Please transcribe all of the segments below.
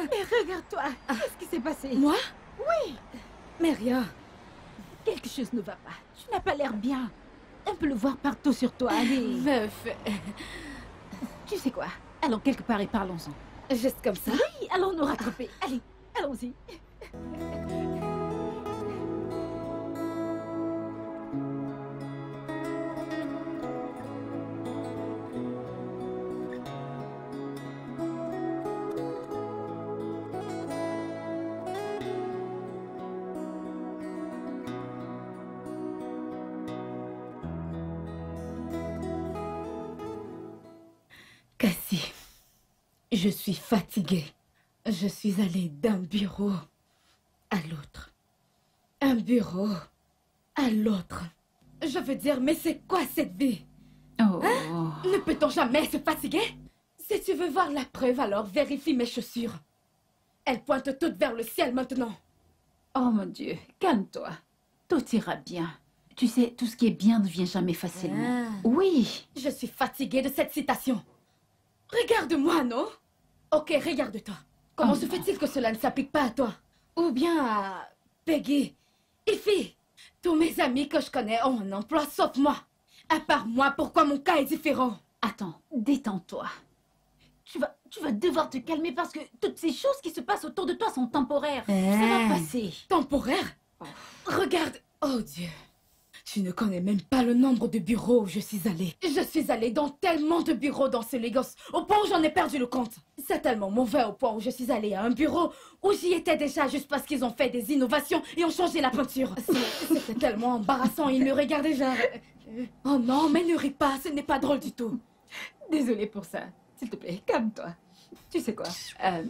Mais regarde-toi, qu'est-ce qui s'est passé? Moi? Oui. Mais rien. Quelque chose ne va pas. Tu n'as pas l'air bien. On peut le voir partout sur toi. Allez. Meuf. Tu sais quoi? Allons quelque part et parlons-en. Juste comme ça? Oui, allons nous rattraper. Allez, allons-y. Cassie, je suis fatiguée. Je suis allée d'un bureau à l'autre. Un bureau à l'autre. Je veux dire, mais c'est quoi cette vie? Oh. Hein? Ne peut-on jamais se fatiguer? Si tu veux voir la preuve, alors vérifie mes chaussures. Elles pointent toutes vers le ciel maintenant. Oh mon Dieu, calme-toi. Tout ira bien. Tu sais, tout ce qui est bien ne vient jamais facilement. Ah. Oui. Je suis fatiguée de cette citation. Regarde-moi, non? Ok, regarde-toi. Comment se fait-il que cela ne s'applique pas à toi? Ou bien à Peggy, Ify? Tous mes amis que je connais ont un emploi sauf moi. À part moi, pourquoi mon cas est différent? Attends, détends-toi. Tu vas devoir te calmer parce que toutes ces choses qui se passent autour de toi sont temporaires. Ça va passer. Temporaire? Regarde. Oh Dieu. Tu ne connais même pas le nombre de bureaux où je suis allée. Je suis allée dans tellement de bureaux dans ce Lagos, au point où j'en ai perdu le compte. C'est tellement mauvais au point où je suis allée à un bureau où j'y étais déjà juste parce qu'ils ont fait des innovations et ont changé la peinture. C'était tellement embarrassant, ils me regardaient genre... Oh non, mais ne ris pas, ce n'est pas drôle du tout. Désolée pour ça. S'il te plaît, calme-toi. Tu sais quoi?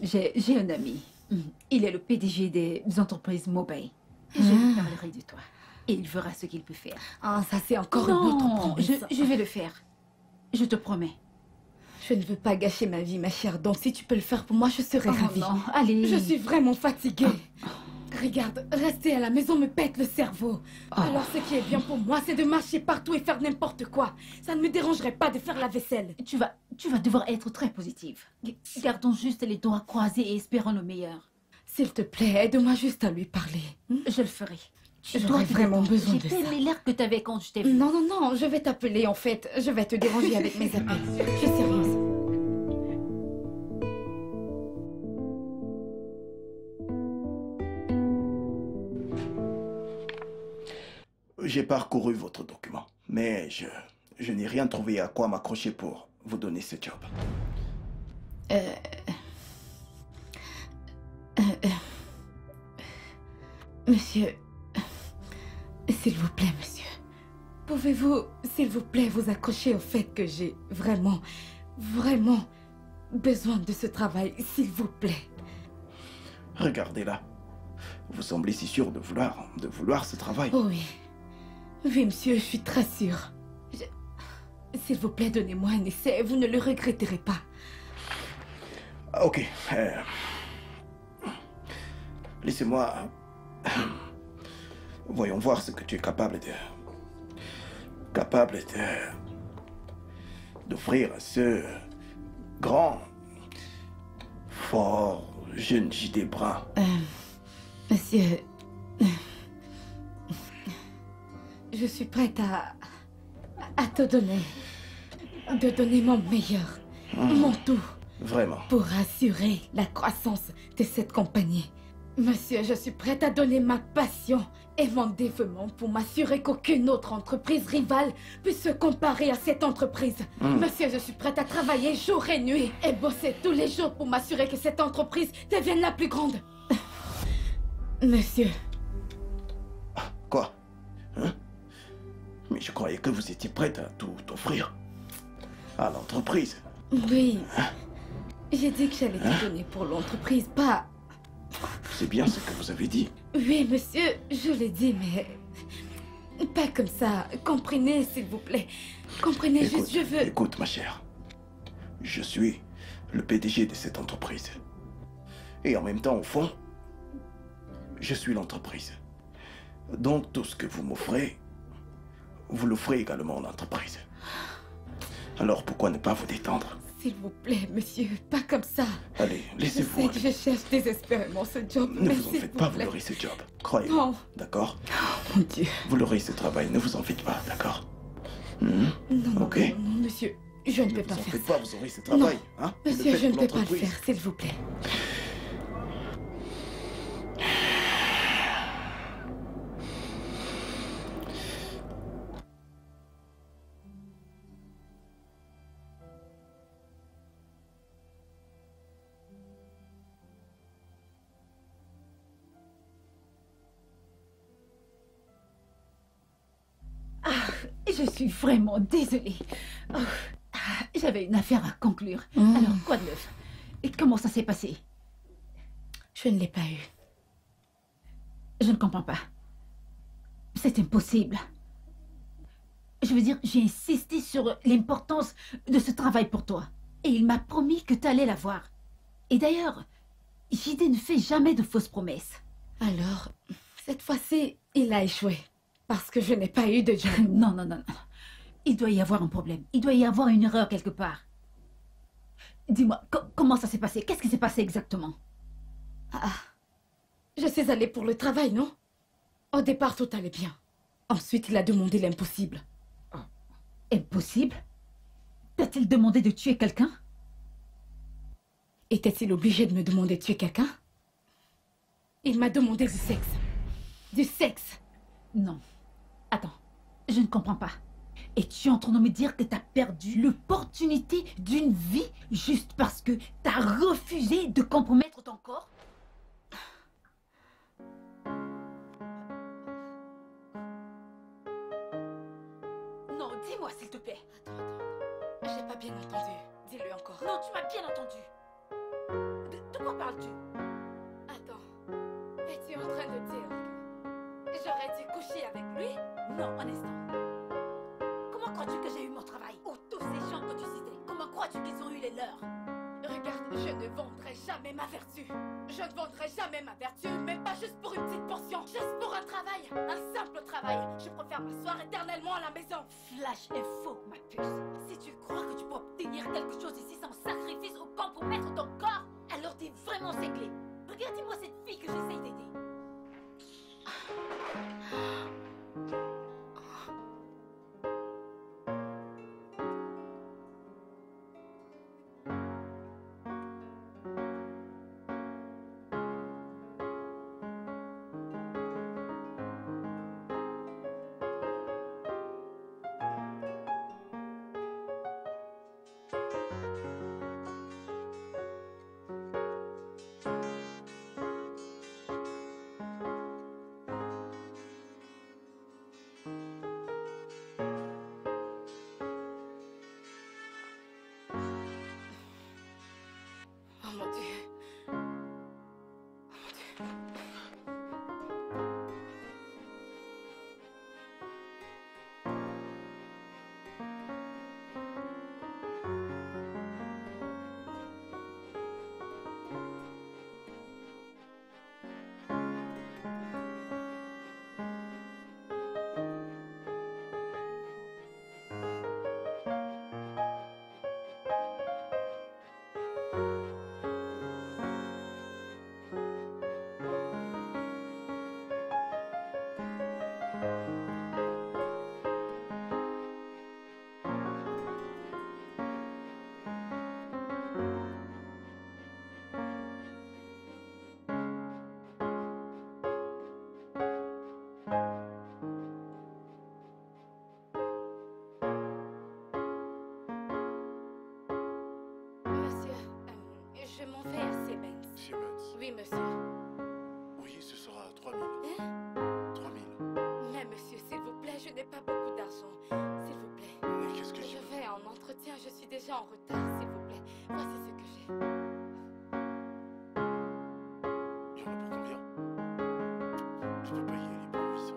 J'ai un ami. Il est le PDG des entreprises mobiles. Je lui parlerai de toi. Et il fera ce qu'il peut faire. Ah, ça c'est encore une autre promesse. Je vais le faire. Je te promets. Je ne veux pas gâcher ma vie, ma chère. Donc si tu peux le faire pour moi, je serai ravie. Non, allez. Je suis vraiment fatiguée. Regarde, rester à la maison me pète le cerveau. Alors ce qui est bien pour moi, c'est de marcher partout et faire n'importe quoi. Ça ne me dérangerait pas de faire la vaisselle. Tu vas devoir être très positive. Gardons juste les doigts croisés et espérons le meilleur. S'il te plaît, aide-moi juste à lui parler. Je le ferai. J'aurais vraiment besoin de ça. J'ai aimé l'air que t'avais quand je t'ai vu. Non, non, non, je vais t'appeler en fait. Je vais te déranger avec mes appels. Je suis sérieuse. J'ai parcouru votre document, mais je n'ai rien trouvé à quoi m'accrocher pour vous donner ce job. Monsieur, s'il vous plaît, monsieur, pouvez-vous, s'il vous plaît, vous accrocher au fait que j'ai vraiment, vraiment besoin de ce travail, s'il vous plaît. Regardez-la. Vous semblez si sûr de vouloir ce travail. Oh oui. Oui, monsieur, je suis très sûre. S'il vous plaît, donnez-moi un essai, vous ne le regretterez pas. Ok. Laissez-moi... Voyons voir ce que tu es capable d'offrir à ce grand, fort, jeune JD Brun. Monsieur... Je suis prête à te donner... De donner mon meilleur, mon tout. Vraiment. Pour assurer la croissance de cette compagnie. Monsieur, je suis prête à donner ma passion et mon dévouement pour m'assurer qu'aucune autre entreprise rivale puisse se comparer à cette entreprise. Monsieur, je suis prête à travailler jour et nuit et bosser tous les jours pour m'assurer que cette entreprise devienne la plus grande. Monsieur. Quoi? Hein? Mais je croyais que vous étiez prête à tout offrir à l'entreprise. Oui. J'ai dit que j'allais te donner pour l'entreprise, pas... C'est bien ce que vous avez dit. Oui, monsieur, je l'ai dit, mais... Pas comme ça. Comprenez, s'il vous plaît. Comprenez, Écoute, je veux... Écoute, ma chère. Je suis le PDG de cette entreprise. Et en même temps, au fond, je suis l'entreprise. Donc, tout ce que vous m'offrez, vous l'offrez également à l'entreprise. Alors, pourquoi ne pas vous détendre? S'il vous plaît, monsieur, pas comme ça. Allez, Je laissez-vous sais que aller. je cherche désespérément ce job, Ne mais vous en s'il faites vous pas, vous plaît. l'aurez ce job. Croyez-moi. Non. D'accord? Mon Dieu. Vous l'aurez ce travail, ne vous en faites pas, d'accord? Non, Ok. non, non, monsieur, je ne Ne peux vous pas en faire faites ça. pas, vous aurez ce travail. Hein? Vous le Monsieur, faites je ne pour peux pas le l'entreprise. faire, s'il vous plaît. Je suis vraiment désolée. Oh, j'avais une affaire à conclure. Alors, quoi de neuf? Et comment ça s'est passé? Je ne l'ai pas eu. Je ne comprends pas. C'est impossible. Je veux dire, j'ai insisté sur l'importance de ce travail pour toi. Et il m'a promis que tu allais l'avoir. Et d'ailleurs, JD ne fait jamais de fausses promesses. Alors, cette fois-ci, il a échoué. Parce que je n'ai pas eu de job. Non, non, non, non. Il doit y avoir un problème. Il doit y avoir une erreur quelque part. Dis-moi, comment ça s'est passé? Qu'est-ce qui s'est passé exactement? Je suis allée pour le travail, non? Au départ, tout allait bien. Ensuite, il a demandé l'impossible. Impossible? T'a-t-il demandé de tuer quelqu'un? Était-il obligé de me demander de tuer quelqu'un? Il m'a demandé du sexe. Du sexe. Non. Attends, je ne comprends pas. Et tu es en train de me dire que t'as perdu l'opportunité d'une vie juste parce que t'as refusé de compromettre ton corps? Non, dis-moi s'il te plaît. Attends. J'ai pas bien entendu. Dis-le encore. Non, tu m'as bien entendu. De quoi parles-tu? Attends. Es-tu en train de dire que j'aurais dû coucher avec lui? Non, un instant. Comment crois-tu que j'ai eu mon travail? Ou tous ces gens que tu citais, comment crois-tu qu'ils ont eu les leurs? Regarde, je ne vendrai jamais ma vertu. Je ne vendrai jamais ma vertu, même pas juste pour une petite portion. Juste pour un travail, un simple travail. Je préfère m'asseoir éternellement à la maison. Flash est faux, ma puce. Si tu crois que tu peux obtenir quelque chose ici sans sacrifice ou compromettre ton corps, alors t'es vraiment cinglé. Regarde-moi cette fille que j'essaye d'aider. Oh mon Dieu. Oh mon Dieu. Monsieur, je m'en vais à Siemens. Siemens. Oui, monsieur. Oui, ce sera 3000. Hein? 3000. Mais monsieur, s'il vous plaît, je n'ai pas beaucoup d'argent. S'il vous plaît. Mais qu'est-ce que Je vais en entretien, je suis déjà en retard, s'il vous plaît. Voici ce que j'ai. Il y en a pour combien? Je peux pas y aller pour 800.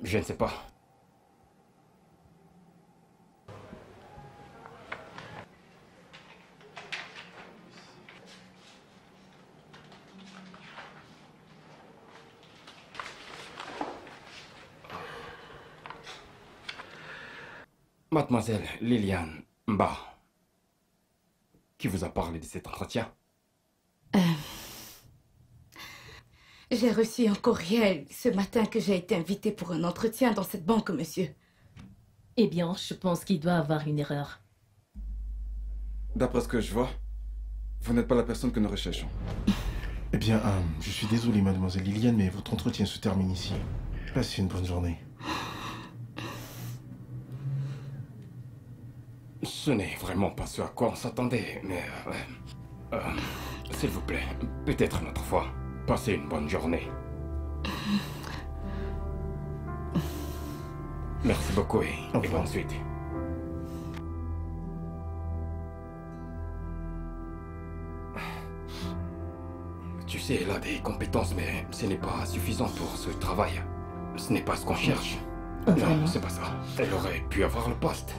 Je ne sais pas. Mademoiselle Liliane Mba, qui vous a parlé de cet entretien? J'ai reçu un courriel ce matin que j'ai été invitée pour un entretien dans cette banque, monsieur. Eh bien, je pense qu'il doit avoir une erreur. D'après ce que je vois, vous n'êtes pas la personne que nous recherchons. Eh bien, je suis désolé, mademoiselle Liliane, mais votre entretien se termine ici. Passez une bonne journée. Ce n'est vraiment pas ce à quoi on s'attendait, mais... s'il vous plaît, peut-être une autre fois. Passez une bonne journée. Merci beaucoup et bonne suite. Tu sais, elle a des compétences, mais ce n'est pas suffisant pour ce travail. Ce n'est pas ce qu'on cherche. Non, c'est pas ça. Elle aurait pu avoir le poste.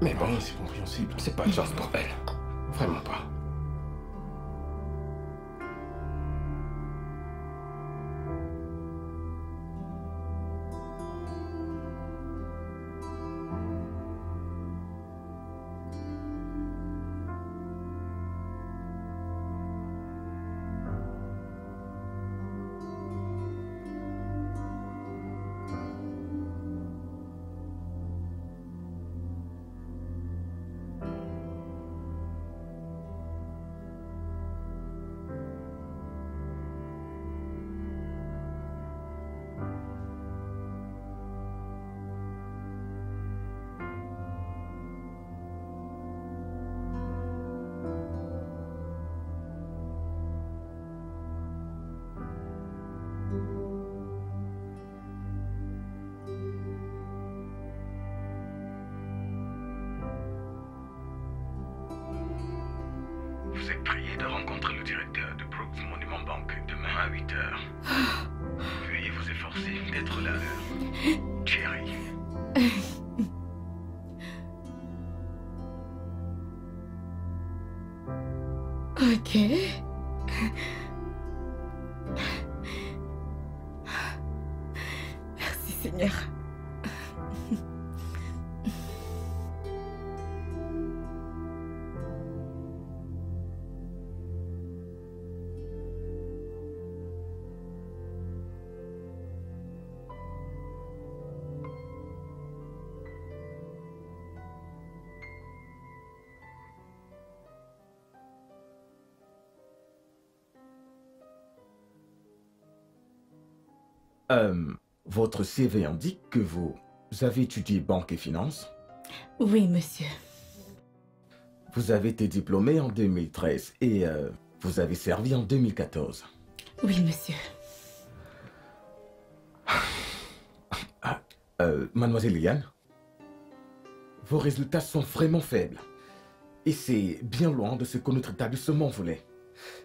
Mais bon, c'est compréhensible. C'est pas de chance pour elle. Vraiment pas. Vous êtes prié de rencontrer le directeur de Brooks Monument Bank demain à 8 heures. Veuillez vous efforcer d'être là à l'heure. Cherry. Ok. Merci, Seigneur. Votre CV indique que vous avez étudié banque et finance. Oui, monsieur. Vous avez été diplômé en 2013 et vous avez servi en 2014. Oui, monsieur. Mademoiselle Liliane, vos résultats sont vraiment faibles. Et c'est bien loin de ce que notre établissement voulait.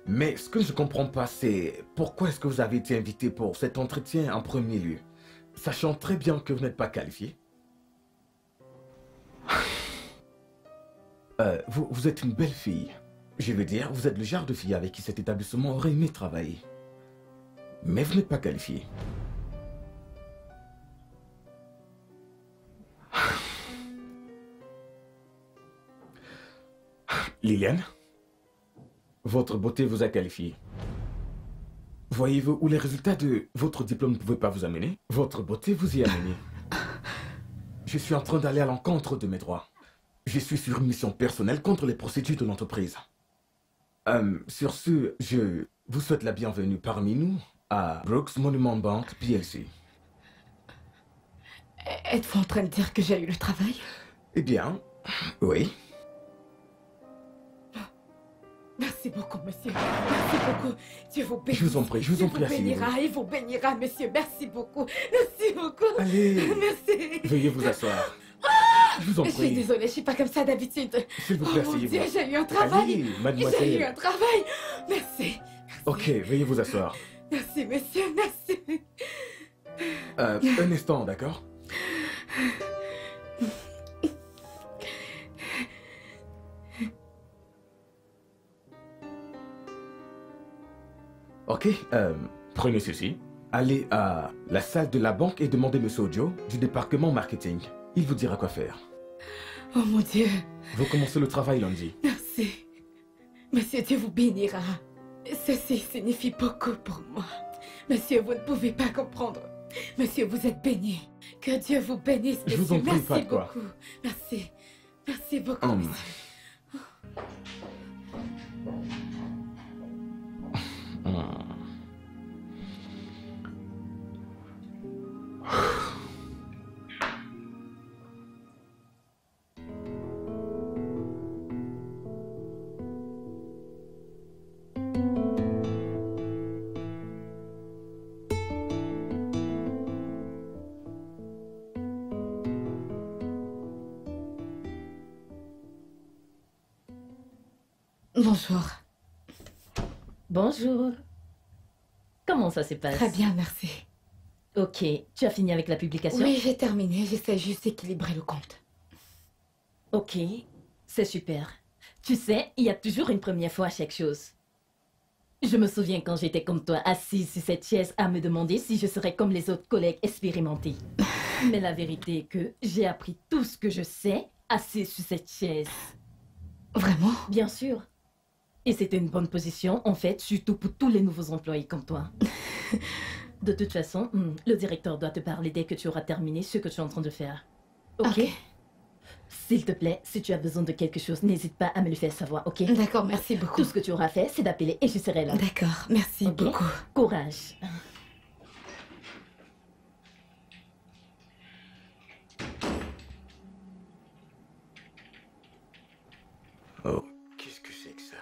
Mais ce que je ne comprends pas, c'est pourquoi est-ce que vous avez été invité pour cet entretien en premier lieu, sachant très bien que vous n'êtes pas qualifié. Vous êtes une belle fille. Je veux dire, vous êtes le genre de fille avec qui cet établissement aurait aimé travailler. Mais vous n'êtes pas qualifié. Liliane, votre beauté vous a qualifié. Voyez-vous où les résultats de votre diplôme ne pouvaient pas vous amener? Votre beauté vous y a amené. Je suis en train d'aller à l'encontre de mes droits. Je suis sur une mission personnelle contre les procédures de l'entreprise. Sur ce, je vous souhaite la bienvenue parmi nous à Brooks Monument Bank PLC. Êtes-vous en train de dire que j'ai eu le travail? Eh bien, oui. Merci beaucoup, monsieur. Merci beaucoup. Dieu vous bénisse. Je vous en prie, Dieu vous asseyez-vous. bénira et vous bénira, monsieur. Merci beaucoup. Merci beaucoup. Allez. Merci. Veuillez vous asseoir. Je vous en Je suis prie. désolée, je suis pas comme ça d'habitude. S'il vous plaît, Oh mon asseyez-vous. Dieu, j'ai eu un travail. Allez, J'ai eu mademoiselle. un travail. Merci. Ok, veuillez vous asseoir. Merci, monsieur. Merci. Un instant, d'accord? Ok, prenez ceci. Allez à la salle de la banque et demandez M. Ojo du département marketing. Il vous dira quoi faire. Oh mon Dieu. Vous commencez le travail lundi. Merci. Monsieur, Dieu vous bénira. Ceci signifie beaucoup pour moi. Monsieur, vous ne pouvez pas comprendre. Monsieur, vous êtes béni. Que Dieu vous bénisse, monsieur. Je vous en prie, merci pas de quoi. beaucoup. Merci. Merci beaucoup, monsieur. Bonjour. Bonjour. Comment ça se passe? Très bien, merci. Ok, tu as fini avec la publication? Oui, j'ai terminé. J'essaie juste d'équilibrer le compte. Ok, c'est super. Tu sais, il y a toujours une première fois à chaque chose. Je me souviens quand j'étais comme toi, assise sur cette chaise à me demander si je serais comme les autres collègues expérimentés. Mais la vérité est que j'ai appris tout ce que je sais assise sur cette chaise. Vraiment? Bien sûr. Et c'était une bonne position, en fait, surtout pour tous les nouveaux employés comme toi. De toute façon, le directeur doit te parler dès que tu auras terminé ce que tu es en train de faire. Ok? S'il te plaît, si tu as besoin de quelque chose, n'hésite pas à me le faire savoir, ok? D'accord, merci beaucoup. Tout ce que tu auras fait, c'est d'appeler et je serai là. D'accord, merci Ok? beaucoup. Courage. Oh, qu'est-ce que c'est que ça?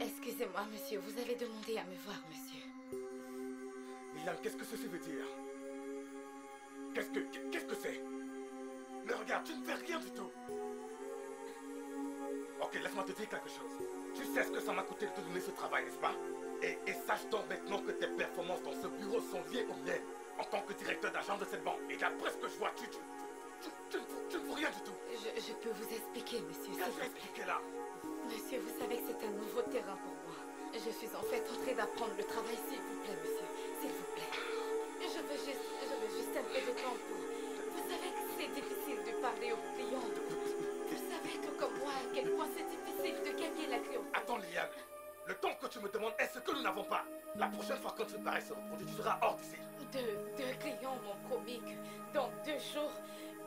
Excusez-moi, monsieur, vous avez demandé à me voir, monsieur. Milan, qu'est-ce que ceci veut dire? Qu'est-ce que c'est? Mais regarde, tu ne fais rien du tout. Ok, laisse-moi te dire quelque chose. Tu sais ce que ça m'a coûté de te donner ce travail, n'est-ce pas? Et sache donc maintenant que tes performances dans ce bureau sont liées aux miennes en tant que directeur d'agence de cette banque. Et d'après ce que je vois, tu ne fous rien du tout. Je peux vous expliquer, monsieur, s'il Qu'est-ce vous que plaît. expliquer là? Monsieur, vous savez que c'est un nouveau terrain pour moi. Je suis en fait en train d'apprendre le travail, s'il vous plaît, monsieur. S'il vous plaît. Je veux juste un peu de temps pour... Vous savez que c'est difficile de parler aux clients. Vous savez que comme moi, à quel point c'est difficile de gagner la clientèle. Attends, Liliane. Le temps que tu me demandes est ce que nous n'avons pas. La prochaine fois quand ce pareil se reproduit, tu seras hors d'ici. Deux clients m'ont promis que dans 2 jours,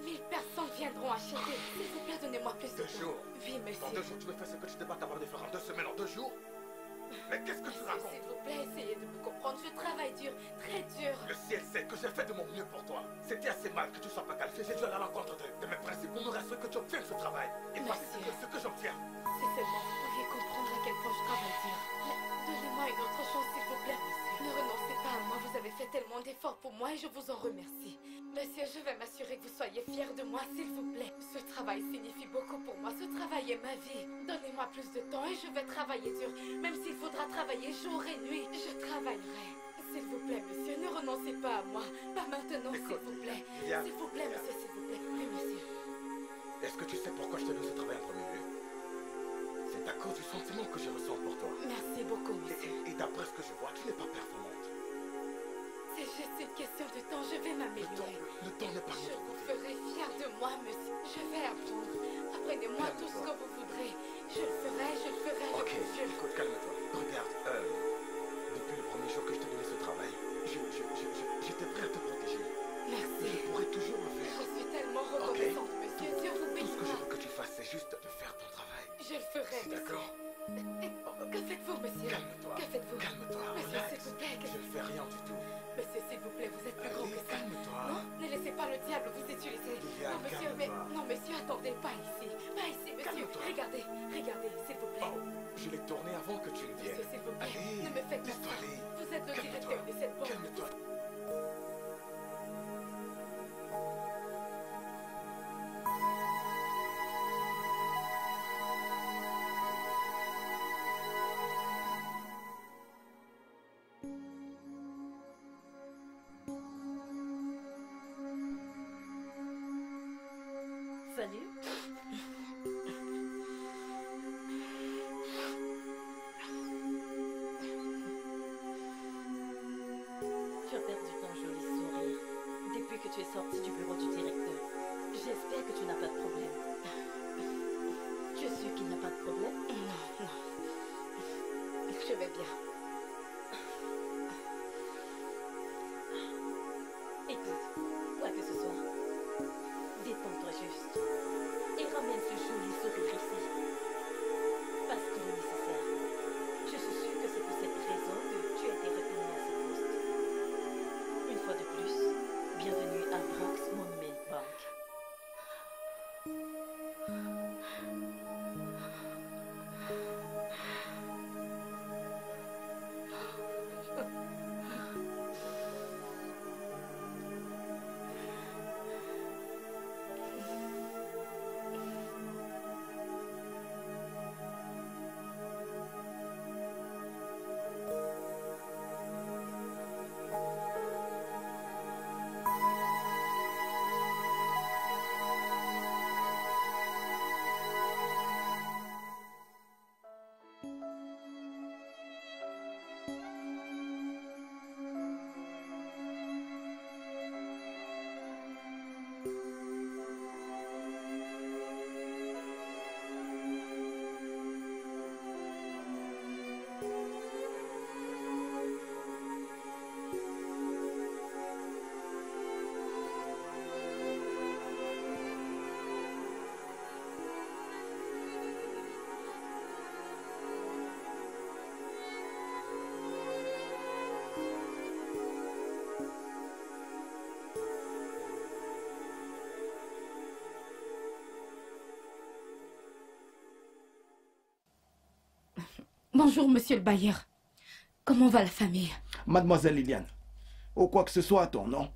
1000 personnes viendront acheter. S'il vous plaît, donnez-moi plus de 2 temps. jours? Oui, Dans monsieur. 2 jours, tu me fais ce que tu n'es pas capable de faire en 2 semaines, en 2 jours? Mais qu'est-ce que tu Monsieur, racontes? s'il vous plaît, essayez de me comprendre. Je travaille dur, très dur. Le ciel sait que j'ai fait de mon mieux pour toi. C'était assez mal que tu sois pas qualifié. J'ai dû aller à l'encontre de mes principes pour me rassurer que tu obtiennes ce travail. Et voici ce que j'obtiens. Si seulement vous pouviez comprendre à quel point je travaille dur. Mais donnez-moi une autre chance, s'il vous plaît, monsieur. Ne renoncez pas à moi. Vous avez fait tellement d'efforts pour moi et je vous en remercie. Monsieur, je vais m'assurer que vous soyez fiers de moi, s'il vous plaît. Ce travail signifie beaucoup pour moi. Ce travail est ma vie. Donnez-moi plus de temps et je vais travailler dur. Même s'il faudra travailler jour et nuit, je travaillerai. S'il vous plaît, monsieur, ne renoncez pas à moi. Pas maintenant, s'il vous plaît. S'il vous plaît, monsieur, s'il vous plaît. Oui, monsieur. Est-ce que tu sais pourquoi je te donne ce travail en premier lieu? C'est à cause du sentiment que je ressens pour toi. Merci beaucoup, monsieur. Et d'après ce que je vois, tu n'es pas performante. C'est juste une question de temps, je vais m'améliorer. Le temps n'est pas Je notre vous côté. ferai fier de moi, monsieur. Je vais apprendre. Apprenez-moi tout ce que vous voudrez. Je le ferai, je le ferai, Ok, je vous jure. écoute, calme-toi. Regarde, depuis le premier jour que je t'ai donné ce travail, j'étais prêt à te protéger. Merci. Je pourrais toujours le faire. Je suis tellement reconnaissante, monsieur. Dieu vous Tout ce que je bénira. veux que tu fasses, c'est juste de faire ton travail. Je le ferai, monsieur. D'accord? Que faites-vous, monsieur? Calme-toi. Que faites-vous? Calme-toi. Monsieur, Relax. s'il vous plaît, Je ne fais rien du tout. Monsieur, s'il vous plaît, vous êtes plus grand Allez, que ça. calme-toi. Non, ne laissez pas le diable vous utiliser. Liliane, Non, monsieur, mais... calme-toi. Non, monsieur, attendez, pas ici. Pas ici, monsieur. Calme-toi. Regardez, regardez, s'il vous plaît. Oh, je l'ai tourné avant que tu ne viennes. Monsieur, s'il vous plaît, Allez, ne me faites pas laisse-toi ça. aller. Vous êtes le Calme-toi. directeur de cette banque. Calme-toi. Salut. Tu as perdu ton joli sourire depuis que tu es sorti du bureau du directeur. J'espère que tu n'as pas de problème. Tu es sûr qu'il n'a pas de problème? Non, non. Je vais bien. Écoute, quoi que ce soit, détends-toi juste et ramène ce joli sourire ici. Parce qu'il est nécessaire. Je suis sûre que c'est pour cette raison que tu as été retenu à ce poste. Une fois de plus, bienvenue à Bronx Monument Bank. Bonjour, monsieur le bailleur. Comment va la famille? Mademoiselle Liliane, ou quoi que ce soit à ton nom,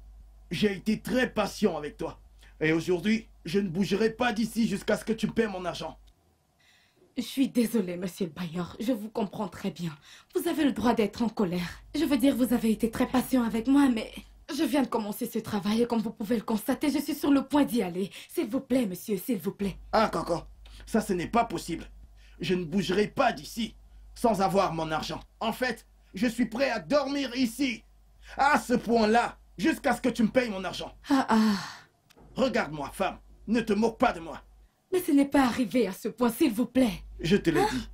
j'ai été très patient avec toi. Et aujourd'hui, je ne bougerai pas d'ici jusqu'à ce que tu me paies mon argent. Je suis désolée, monsieur le bailleur. Je vous comprends très bien. Vous avez le droit d'être en colère. Je veux dire, vous avez été très patient avec moi, mais je viens de commencer ce travail et comme vous pouvez le constater, je suis sur le point d'y aller. S'il vous plaît, monsieur, s'il vous plaît. Ah, Coco, ça ce n'est pas possible. Je ne bougerai pas d'ici sans avoir mon argent. En fait, je suis prêt à dormir ici, à ce point-là, jusqu'à ce que tu me payes mon argent. Regarde-moi, femme, ne te moque pas de moi. Mais ce n'est pas arrivé à ce point, s'il vous plaît. Je te l'ai dit.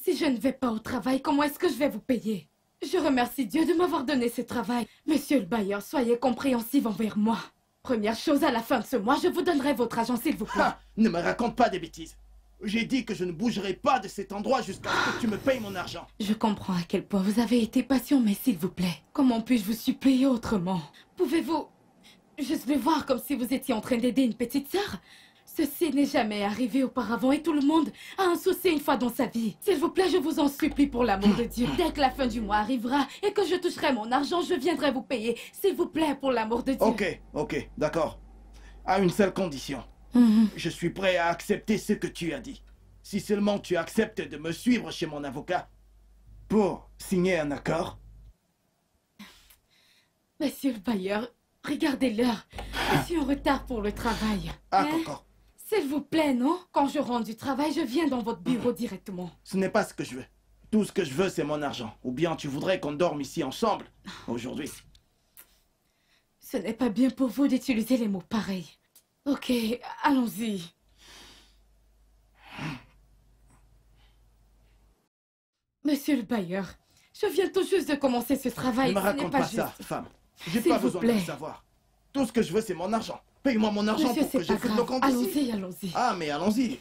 Si je ne vais pas au travail, comment est-ce que je vais vous payer? Je remercie Dieu de m'avoir donné ce travail. Monsieur le bailleur, soyez compréhensif envers moi. Première chose, à la fin de ce mois, je vous donnerai votre argent, s'il vous plaît. Ne me raconte pas des bêtises. J'ai dit que je ne bougerai pas de cet endroit jusqu'à ce que tu me payes mon argent. Je comprends à quel point vous avez été patient, mais s'il vous plaît, comment puis-je vous supplier autrement? Pouvez-vous juste me voir comme si vous étiez en train d'aider une petite sœur? Ceci n'est jamais arrivé auparavant et tout le monde a un souci une fois dans sa vie. S'il vous plaît, je vous en supplie pour l'amour de Dieu. Dès que la fin du mois arrivera et que je toucherai mon argent, je viendrai vous payer. S'il vous plaît, pour l'amour de Dieu. Ok, d'accord. À une seule condition. Je suis prêt à accepter ce que tu as dit. Si seulement tu acceptes de me suivre chez mon avocat pour signer un accord. Monsieur le bailleur, regardez l'heure. Je suis en retard pour le travail. Coco. S'il vous plaît, non? Quand je rentre du travail, je viens dans votre bureau directement. Ce n'est pas ce que je veux. Tout ce que je veux, c'est mon argent. Ou bien tu voudrais qu'on dorme ici ensemble aujourd'hui. Ce n'est pas bien pour vous d'utiliser les mots pareils. Ok, allons-y. Monsieur le bailleur, je viens tout juste de commencer ce travail. Ne me raconte pas ça, femme. J'ai pas besoin de le savoir. Tout ce que je veux, c'est mon argent. Paye-moi mon argent pour que je fasse le compte ici. Allons-y. Ah, mais allons-y.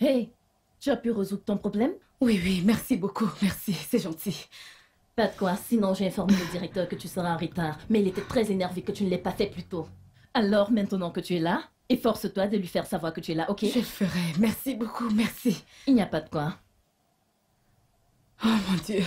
Hey, tu as pu résoudre ton problème? Oui, merci beaucoup, merci, c'est gentil. Pas de quoi, sinon j'ai informé le directeur que tu seras en retard, mais il était très énervé que tu ne l'aies pas fait plus tôt. Alors, maintenant que tu es là, Efforce-toi de lui faire savoir que tu es là, ok? Je le ferai. Merci beaucoup, merci. Il n'y a pas de quoi. Oh mon Dieu.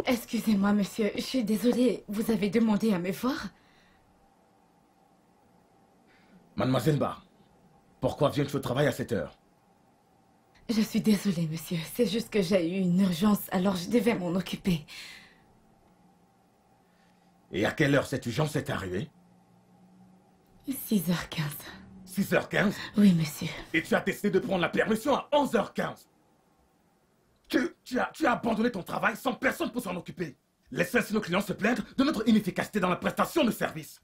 Excusez-moi, monsieur. Je suis désolée. Vous avez demandé à me voir? Mademoiselle Barr, pourquoi viens-tu au travail à cette heure? Je suis désolée, monsieur. C'est juste que j'ai eu une urgence, alors je devais m'en occuper. Et à quelle heure cette urgence est arrivée? 6h15. 6h15? Oui, monsieur. Et tu as décidé de prendre la permission à 11h15. Tu as abandonné ton travail sans personne pour s'en occuper. Laisse ainsi nos clients se plaindre de notre inefficacité dans la prestation de service.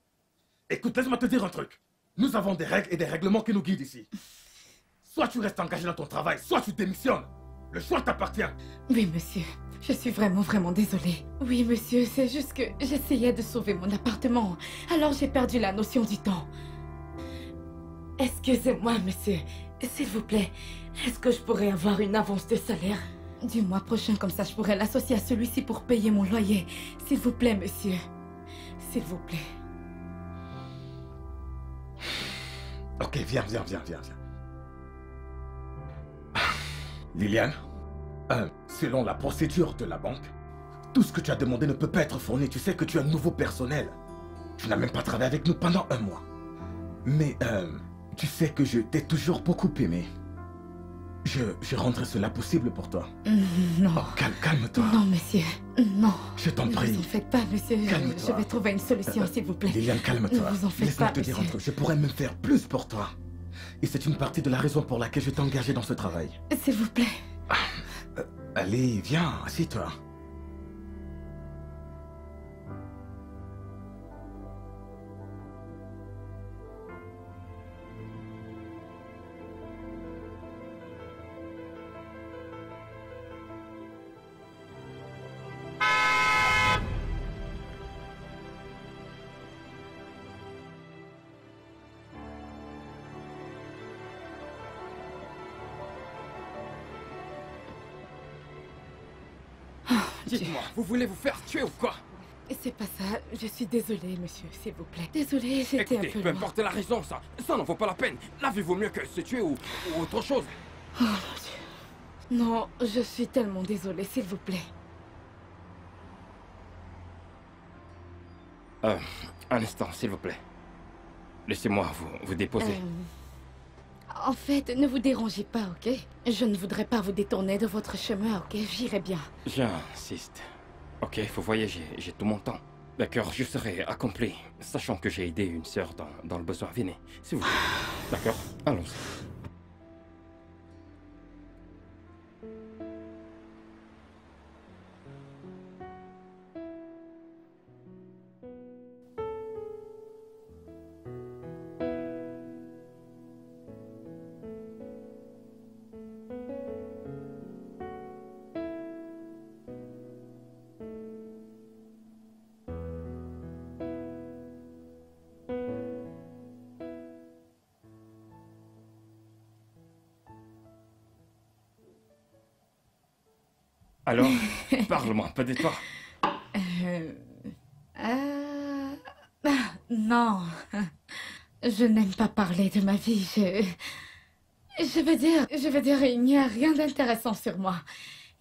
Écoute, laisse-moi te dire un truc. Nous avons des règles et des règlements qui nous guident ici. Soit tu restes engagé dans ton travail, soit tu démissionnes. Le choix t'appartient. Oui, monsieur. Je suis vraiment désolée. Oui, monsieur, c'est juste que j'essayais de sauver mon appartement. Alors j'ai perdu la notion du temps. Excusez-moi, monsieur. S'il vous plaît, est-ce que je pourrais avoir une avance de salaire du mois prochain? Comme ça, je pourrais l'associer à celui-ci pour payer mon loyer. S'il vous plaît, monsieur. S'il vous plaît. Ok, viens. Liliane, selon la procédure de la banque, tout ce que tu as demandé ne peut pas être fourni. Tu sais que tu as un nouveau personnel. Tu n'as même pas travaillé avec nous pendant un mois. Mais, tu sais que je t'ai toujours beaucoup aimé. Je rendrai cela possible pour toi. Non. Oh, calme-toi. Non, monsieur. Non. Je t'en prie. Ne vous en faites pas, monsieur. Calme-toi. Je vais trouver une solution, s'il vous plaît. Liliane, calme-toi. Ne vous en faites Laisse-moi pas, te dire un monsieur. truc. Je pourrais même faire plus pour toi. Et c'est une partie de la raison pour laquelle je t'ai engagé dans ce travail. S'il vous plaît. Allez, viens, assieds-toi. Dites-moi, vous voulez vous faire tuer ou quoi? C'est pas ça. Je suis désolée, monsieur, s'il vous plaît. Désolée, j'étais un Écoutez, peu peu loin. importe la raison, ça n'en vaut pas la peine. La vie vaut mieux que se tuer ou autre chose. Oh mon Dieu. Non, je suis tellement désolée, s'il vous plaît. Un instant, s'il vous plaît. Laissez-moi vous déposer. En fait, ne vous dérangez pas, ok? Je ne voudrais pas vous détourner de votre chemin, ok? J'irai bien. J'insiste. Ok, faut voyager, j'ai tout mon temps. D'accord, je serai accompli, sachant que j'ai aidé une sœur dans le besoin. Venez, s'il vous plaît. D'accord, allons-y. Alors, parle-moi un peu de toi. Non. Je n'aime pas parler de ma vie. Je veux dire, il n'y a rien d'intéressant sur moi.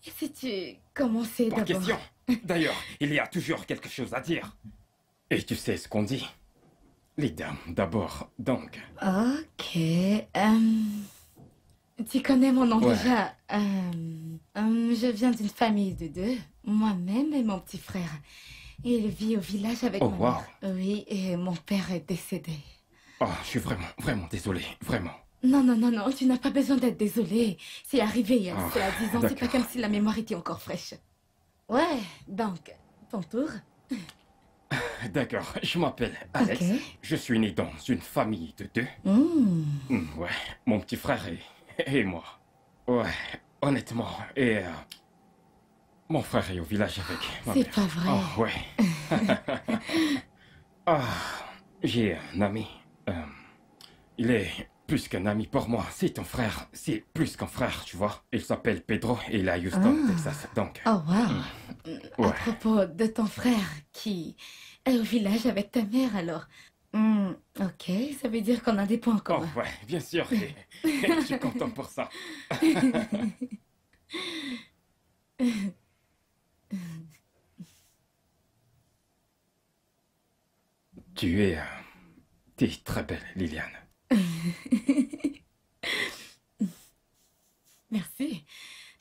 Et si tu commençais Pas d'abord... question. D'ailleurs, il y a toujours quelque chose à dire. Et tu sais ce qu'on dit. Les dames, d'abord, donc. Ok. Tu connais mon nom Ouais. déjà. Je viens d'une famille de deux. Moi-même et mon petit frère. Il vit au village avec Oh, ma wow. mère. Oui, et mon père est décédé. Oh, je suis vraiment désolé, vraiment. Non, tu n'as pas besoin d'être désolé. C'est arrivé il y a Oh, cela 10 ans, c'est pas d'accord. comme si la mémoire était encore fraîche. Ouais, donc, ton tour. D'accord, je m'appelle Alex. Ok. Je suis né dans une famille de deux. Ouais, mon petit frère et moi. Ouais, honnêtement. Et mon frère est au village avec ma C'est mère. pas vrai. Oh, ouais. Ah, j'ai un ami. Il est plus qu'un ami pour moi. C'est ton frère. C'est plus qu'un frère, tu vois. Il s'appelle Pedro et il est à Houston, Texas. Donc... Oh, wow. Ouais. À propos de ton frère qui est au village avec ta mère, alors... ok, ça veut dire qu'on a des points Oh, communs. ouais, bien sûr. Et je suis content pour ça. Tu es très belle, Liliane. Merci.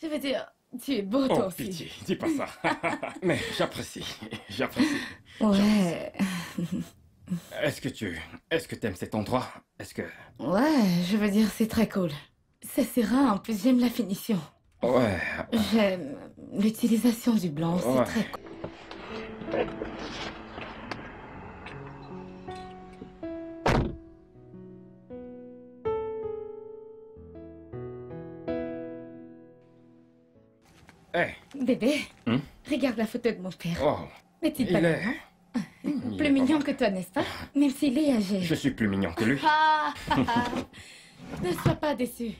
Je veux dire, tu es beau toi Oh, aussi. pitié, dis pas ça. Mais j'apprécie, j'apprécie. Ouais. Est-ce que t'aimes cet endroit? Est-ce que... Ouais, je veux dire, c'est très cool. C'est serein, en plus j'aime la finition. Ouais, J'aime l'utilisation du blanc, c'est Ouais. très cool. hey, Bébé, Hmm? regarde la photo de mon père. oh, Petit il ballon, est... hein? il est Plus pas mignon mal. que toi, n'est-ce pas? Même s'il est âgé. Je suis plus mignon que lui. Ah, ah, ah. Ne sois pas déçu.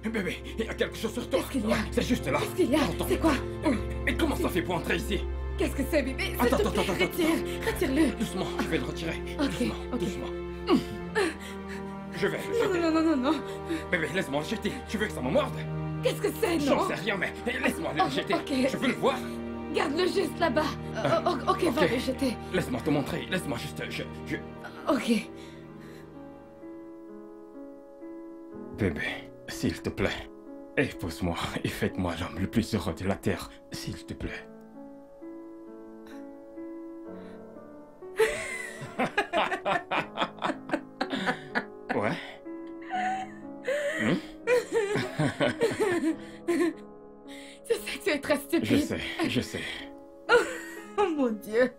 Bébé, il y a quelque chose sur toi. Qu'est-ce qu'il y a? C'est juste là. Qu'est-ce qu'il y a? Attends. C'est quoi? Mais comment ça fait pour entrer ici? Qu'est-ce que c'est, bébé? S'il Attends, te attends, plaît, attends, retire, retire-le. Doucement, je vais le retirer. Ok, Doucement, ok. doucement. Je vais le Non, jeter. non, non, non, non. Bébé, laisse-moi le jeter. Tu veux que ça me morde? Qu'est-ce que c'est, J'en non? sais rien, mais laisse-moi le Oh, jeter. ok. Je veux le voir. Garde-le juste là-bas. Ok, va ok. le jeter. Laisse-moi te montrer. Laisse-moi juste... Ok. Bébé, s'il te plaît, épouse-moi et faites-moi l'homme le plus heureux de la terre, s'il te plaît. Ouais. Je sais que tu es très stupide. Je sais. Oh mon Dieu.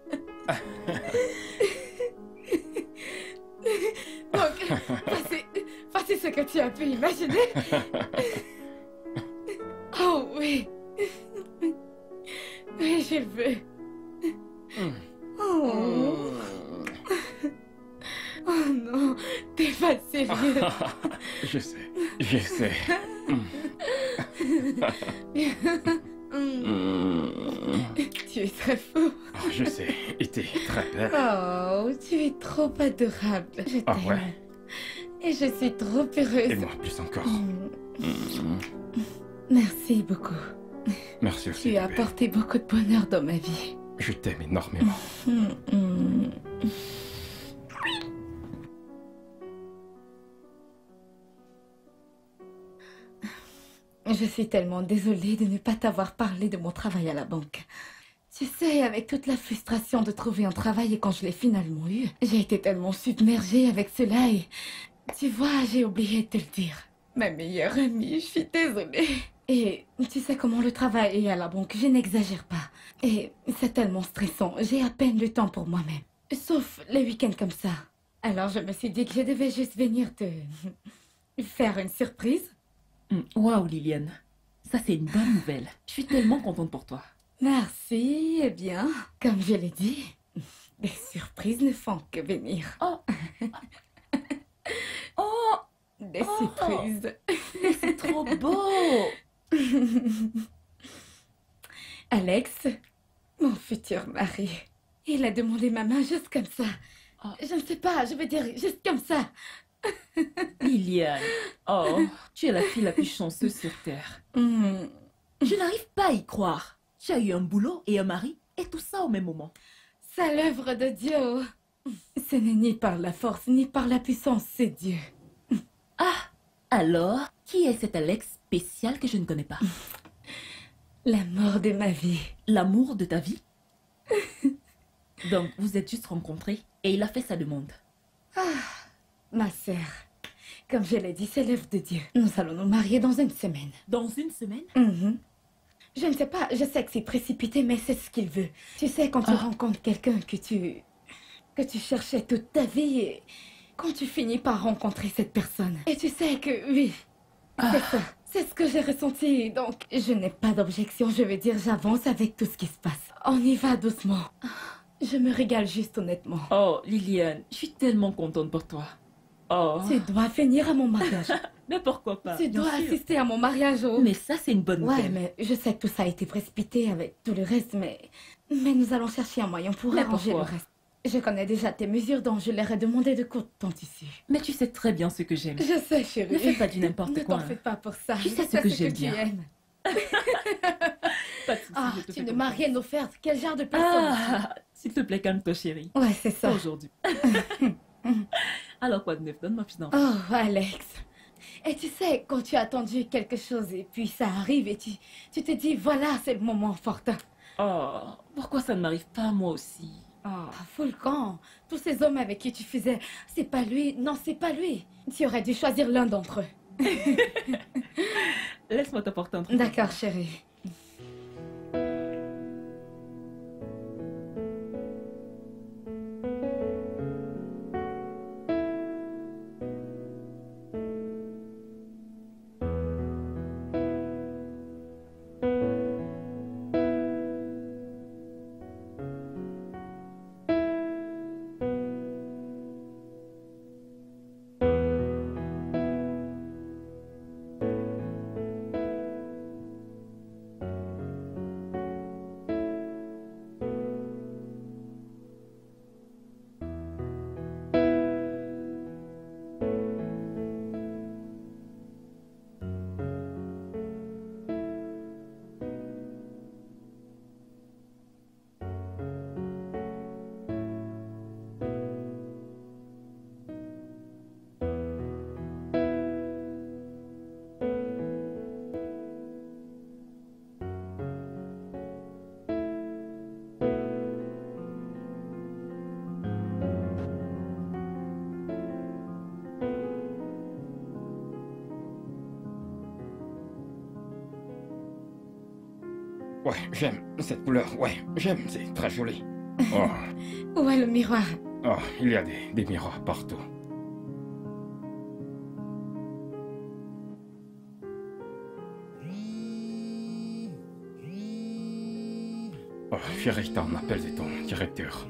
Donc, voici ce que tu as pu imaginer. Oh oui. Oui, je le veux. Oh. Oh non, t'es pas sérieux. Je sais. Tu es très fou. Oh, je sais, et t'es très belle. Oh, tu es trop adorable. Je t'aime. Ah ouais? Et je suis trop heureuse. Et moi plus encore. Merci beaucoup. Merci aussi, Tu as bébé. apporté beaucoup de bonheur dans ma vie. Je t'aime énormément. Je suis tellement désolée de ne pas t'avoir parlé de mon travail à la banque. Tu sais, avec toute la frustration de trouver un travail et quand je l'ai finalement eu, j'ai été tellement submergée avec cela et... Tu vois, j'ai oublié de te le dire. Ma meilleure amie, je suis désolée. Et tu sais comment le travail est à la banque, je n'exagère pas. Et c'est tellement stressant, j'ai à peine le temps pour moi-même. Sauf les week-ends comme ça. Alors je me suis dit que je devais juste venir te... faire une surprise. Waouh, Liliane. Ça, c'est une bonne nouvelle. Je suis tellement contente pour toi. Merci, eh bien, comme je l'ai dit, les surprises ne font que venir. Oh. Oh, Des surprises. c'est trop beau. Alex, mon futur mari, il a demandé ma main juste comme ça. Oh. Je ne sais pas, je veux dire juste comme ça. Liliane. Oh, tu es la fille la plus chanceuse sur Terre. Hmm. Je n'arrive pas à y croire. Tu as eu un boulot et un mari, et tout ça au même moment. C'est l'œuvre de Dieu. Ce n'est ni par la force, ni par la puissance, c'est Dieu. Ah, alors, qui est cet Alex spécial que je ne connais pas? L'amour de ma vie. L'amour de ta vie? Donc, vous êtes juste rencontrés et il a fait sa demande. Ma sœur, comme je l'ai dit, c'est l'œuvre de Dieu. Nous allons nous marier dans une semaine. Dans une semaine? Mhm. Je ne sais pas, je sais que c'est précipité, mais c'est ce qu'il veut. Tu sais, quand tu rencontres quelqu'un que tu cherchais toute ta vie, et quand tu finis par rencontrer cette personne, et tu sais que, oui, c'est ça. C'est ce que j'ai ressenti, donc je n'ai pas d'objection, je veux dire, j'avance avec tout ce qui se passe. On y va doucement. Je me régale juste honnêtement. Oh, Liliane, je suis tellement contente pour toi. Oh, Tu dois venir à mon mariage. mais pourquoi pas? Tu bien dois sûr. assister à mon mariage. Oh. Mais ça, c'est une bonne Ouais, nouvelle. mais je sais que tout ça a été précipité avec tout le reste, mais nous allons chercher un moyen pour Mais arranger le pourquoi? reste. Je connais déjà tes mesures, donc je leur ai demandé de coudre ton tissu. Mais tu sais très bien ce que j'aime. Je sais, chérie. Ne fais pas du n'importe Ne quoi. t'en fais pas pour ça. Tu sais Je ce que j'aime tu bien. aimes. Pas de soucis, Ah, je te tu fais ne confiance. m'as rien offert. Quel genre de personne Ah, s'il te plaît, calme-toi, chérie. Ouais, c'est ça. Pas aujourd'hui. Alors, quoi de neuf? Donne-moi plus d'enfants. Oh, Alex. Et tu sais, quand tu as attendu quelque chose et puis ça arrive et tu te dis, voilà, c'est le moment opportun. Oh, pourquoi ça ne m'arrive pas, moi aussi? Oh, Volcan, tous ces hommes avec qui tu faisais, c'est pas lui, non, c'est pas lui. Tu aurais dû choisir l'un d'entre eux. Laisse-moi t'apporter un truc. D'accord, chérie. Ouais, j'aime cette couleur. Ouais, j'aime, c'est très joli. Oh, Où est le miroir? oh, il y a des miroirs partout. Oh, chérie, t'en appelles de ton directeur.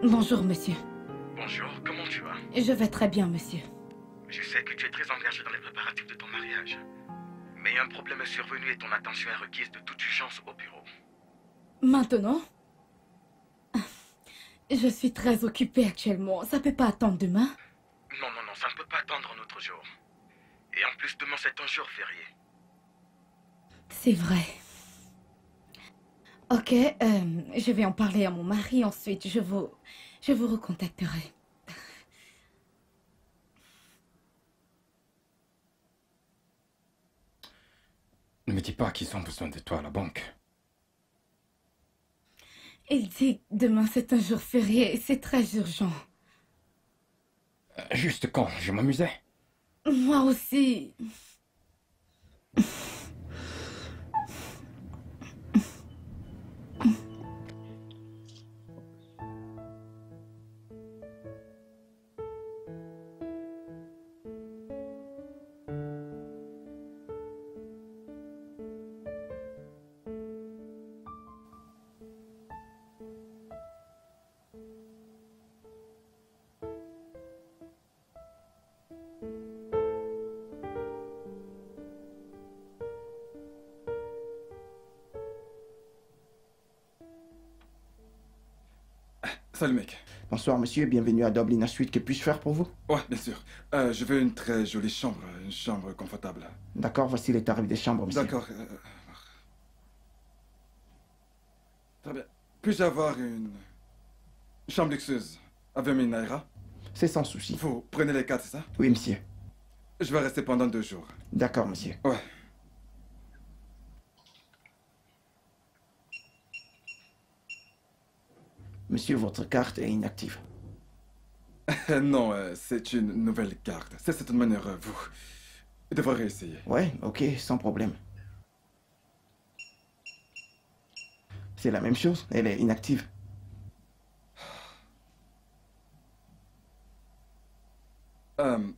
Bonjour, monsieur. Bonjour, comment tu vas? Je vais très bien, monsieur. Je sais que tu es très engagé dans les préparatifs de ton mariage. Mais un problème est survenu et ton attention est requise de toute urgence au bureau. Maintenant? Je suis très occupée actuellement. Ça peut pas attendre demain? Non, non, non, ça ne peut pas attendre un autre jour. Et en plus, demain c'est un jour férié. C'est vrai. Ok, je vais en parler à mon mari. Ensuite, je vous recontacterai. Ne me dis pas qu'ils ont besoin de toi à la banque. Il dit que demain c'est un jour férié et c'est très urgent. Juste quand je m'amusais. Moi aussi. Salut mec. Bonsoir monsieur, bienvenue à Dublin Suite. Que puis-je faire pour vous? Ouais, bien sûr. Je veux une très jolie chambre, une chambre confortable. D'accord, voici les tarifs des chambres, monsieur. D'accord. Très bien. Puis-je avoir une chambre luxueuse avec une naira? C'est sans souci. Vous prenez les quatre, c'est ça? Oui, monsieur. Je vais rester pendant 2 jours. D'accord, monsieur. Ouais. Monsieur, votre carte est inactive. Non, c'est une nouvelle carte. C'est cette manière, vous devrez réessayer. Ouais, ok, sans problème. C'est la même chose, elle est inactive. Vous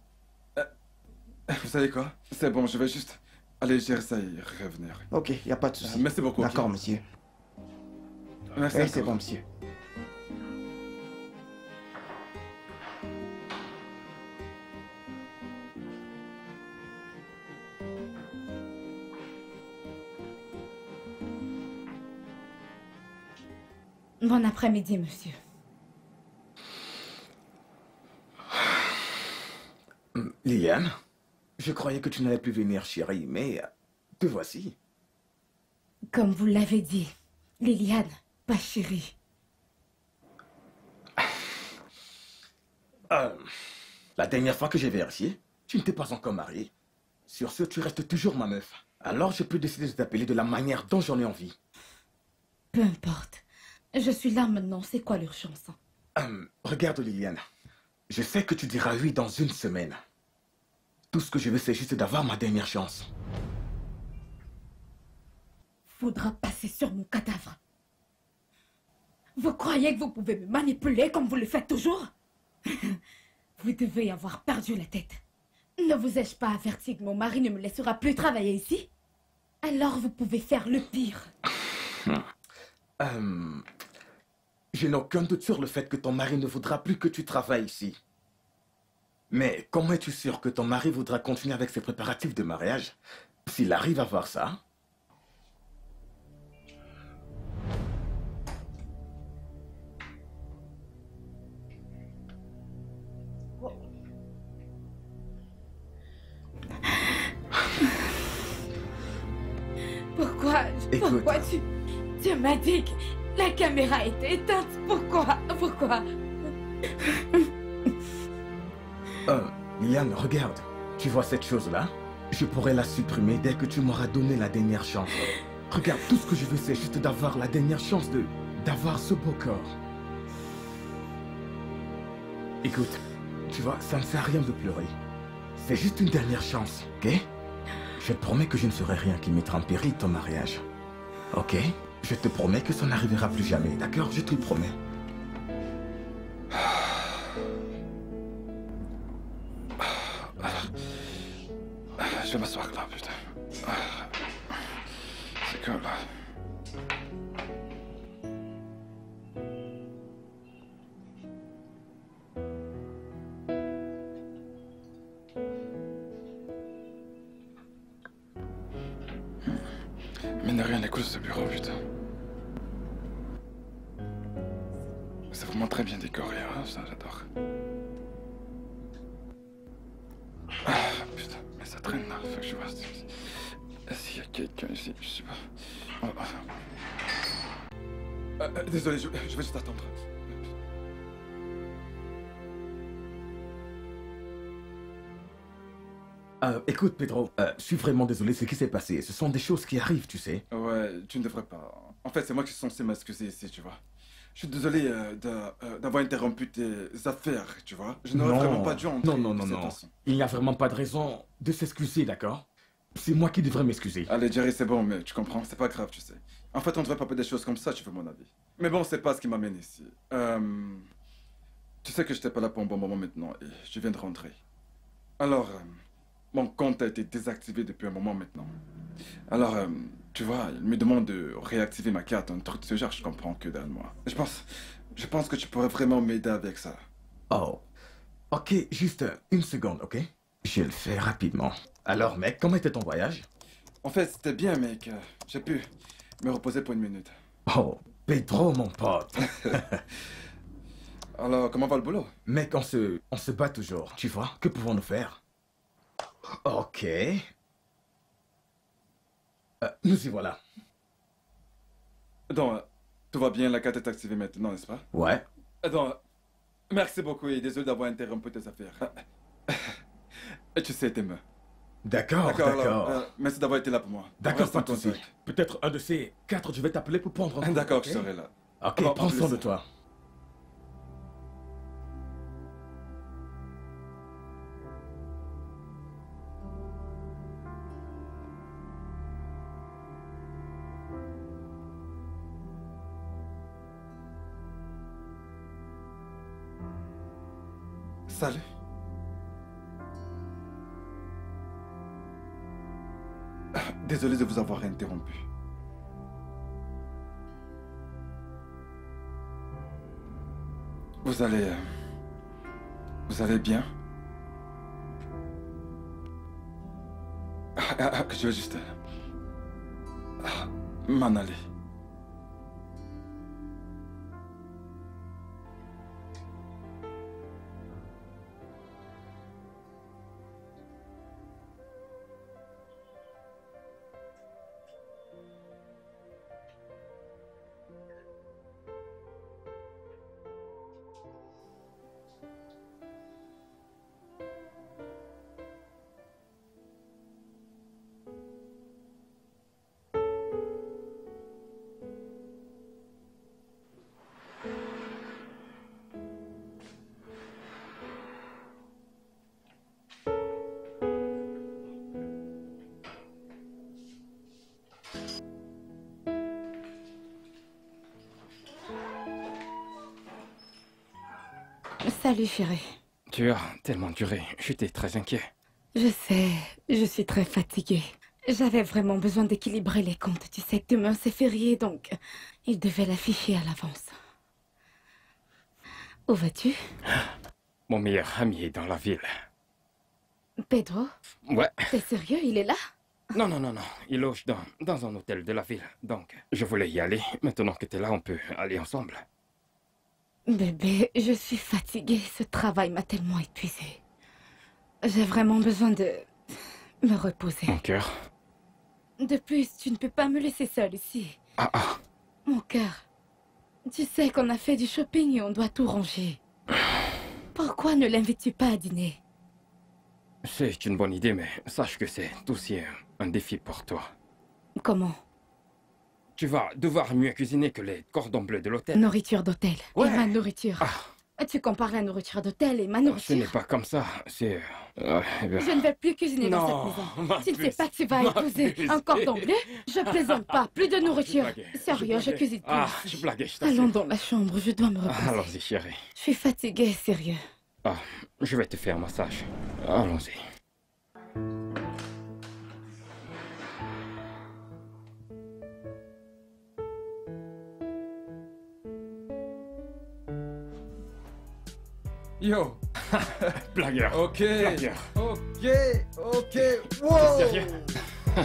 savez quoi? C'est bon, je vais juste Allez, j'essaie de revenir. Ok, il n'y a pas de souci. Merci beaucoup. ok. D'accord, monsieur. Merci. Oui, encore. c'est bon, monsieur. Bon après-midi, monsieur. Liliane, je croyais que tu n'allais plus venir, chérie, mais te voici. Comme vous l'avez dit, Liliane, pas chérie. La dernière fois que j'ai vérifié, tu ne t'es pas encore mariée. Sur ce, tu restes toujours ma meuf. Alors je peux décider de t'appeler de la manière dont j'en ai envie. Peu importe. Je suis là maintenant, c'est quoi l'urgence? Regarde Liliane, je sais que tu diras oui dans une semaine. Tout ce que je veux, c'est juste d'avoir ma dernière chance. Faudra passer sur mon cadavre. Vous croyez que vous pouvez me manipuler comme vous le faites toujours? Vous devez avoir perdu la tête. Ne vous ai-je pas averti que mon mari ne me laissera plus travailler ici? Alors vous pouvez faire le pire. Je n'ai aucun doute sur le fait que ton mari ne voudra plus que tu travailles ici. Mais comment es-tu sûr que ton mari voudra continuer avec ses préparatifs de mariage s'il arrive à voir ça? Pourquoi? Écoute. Pourquoi tu m'as dit que la caméra était éteinte? Pourquoi? Liane, regarde. Tu vois cette chose-là? Je pourrais la supprimer dès que tu m'auras donné la dernière chance. Regarde, tout ce que je veux, c'est juste d'avoir la dernière chance d'avoir ce beau corps. Écoute, tu vois, ça ne sert à rien de pleurer. C'est juste une dernière chance, ok? Je te promets que je ne ferai rien qui mettra en péril ton mariage. Ok? Je te promets que ça n'arrivera plus jamais, d'accord? Je te le promets. Je vais m'asseoir là, putain. C'est cool, là. Mine de rien, elle est cool ce bureau, putain. C'est vraiment très bien décoré, hein, ça j'adore. Ah, putain, mais ça traîne là, faut que je vois s'il y a quelqu'un ici, je sais pas. Désolé, je vais juste attendre. Écoute, Pedro, je suis vraiment désolé de ce qui s'est passé. Ce sont des choses qui arrivent, tu sais. Ouais, tu ne devrais pas. En fait, c'est moi qui suis censé m'excuser ici, tu vois. Je suis désolé d'avoir interrompu tes affaires, tu vois. Je n'aurais vraiment pas dû entrer Non. de cette façon. Il n'y a vraiment pas de raison de s'excuser, d'accord? C'est moi qui devrais m'excuser. Allez, Jerry, c'est bon, mais tu comprends, c'est pas grave, tu sais. En fait, on devrait pas faire des choses comme ça, tu veux mon avis. Mais bon, c'est pas ce qui m'amène ici. Tu sais que j'étais pas là pour un bon moment maintenant et je viens de rentrer. Alors, mon compte a été désactivé depuis un moment maintenant. Alors, tu vois, il me demande de réactiver ma carte, un truc de ce genre, je comprends que dalle, moi. Je pense que tu pourrais vraiment m'aider avec ça. Oh. Ok, juste une seconde, ok? Je le fais rapidement. Alors, mec, comment était ton voyage? En fait, c'était bien, mec. J'ai pu me reposer pour une minute. Oh, Pedro, mon pote. Alors, comment va le boulot? Mec, on se bat toujours, tu vois? Que pouvons-nous faire? Ok. Nous y voilà. Donc, tout va bien, la carte est activée maintenant, n'est-ce pas? Ouais. Donc, merci beaucoup et désolé d'avoir interrompu tes affaires. Et tu sais, t'aimes. D'accord. alors, merci d'avoir été là pour moi. D'accord, Reste en pas de souci. contact. Peut-être un de ces 4, je vais t'appeler pour prendre un coup, D'accord, ok? je serai là. Ok, Alors, prends soin plus. de toi. Salut. Désolé de vous avoir interrompu. Vous allez... Vous allez bien? Je vais juste... m'en aller. Salut, chérie. Tu as tellement duré. J'étais très inquiet. Je sais, je suis très fatiguée. J'avais vraiment besoin d'équilibrer les comptes. Tu sais que demain c'est férié, donc il devait l'afficher à l'avance. Où vas-tu? Mon meilleur ami est dans la ville. Pedro? Ouais. T'es sérieux? Il est là? Non, non, non, non. Il loge dans un hôtel de la ville. Donc, je voulais y aller. Maintenant que t'es là, on peut aller ensemble. Bébé, je suis fatiguée. Ce travail m'a tellement épuisée. J'ai vraiment besoin de me reposer. Mon cœur. De plus, tu ne peux pas me laisser seule ici. Ah, ah. Mon cœur, tu sais qu'on a fait du shopping et on doit tout ranger. Pourquoi ne l'invites-tu pas à dîner? C'est une bonne idée, mais sache que c'est aussi un défi pour toi. Comment? Tu vas devoir mieux cuisiner que les cordons bleus de l'hôtel. Nourriture d'hôtel. Ouais. Et ma nourriture. Ah. Tu compares la nourriture d'hôtel et ma Ce nourriture. n'est pas comme ça. C'est... eh bien. Je ne vais plus cuisiner dans Non, cette maison. ma Tu ne sais puce, pas que tu vas ma épouser puce. un cordon bleu? Je plaisante pas. Plus de nourriture. Je blaguais, Sérieux, je blaguais. cuisine plus. Ah, je blaguais, je t'assure. Allons dans la chambre, je dois me reposer. Allons-y, chérie. Je suis fatiguée, sérieux. Ah, je vais te faire un massage. Allons-y. Yo. Blagueur. Ok. Blagueur. Ok. Ok. Wow. Sérieux?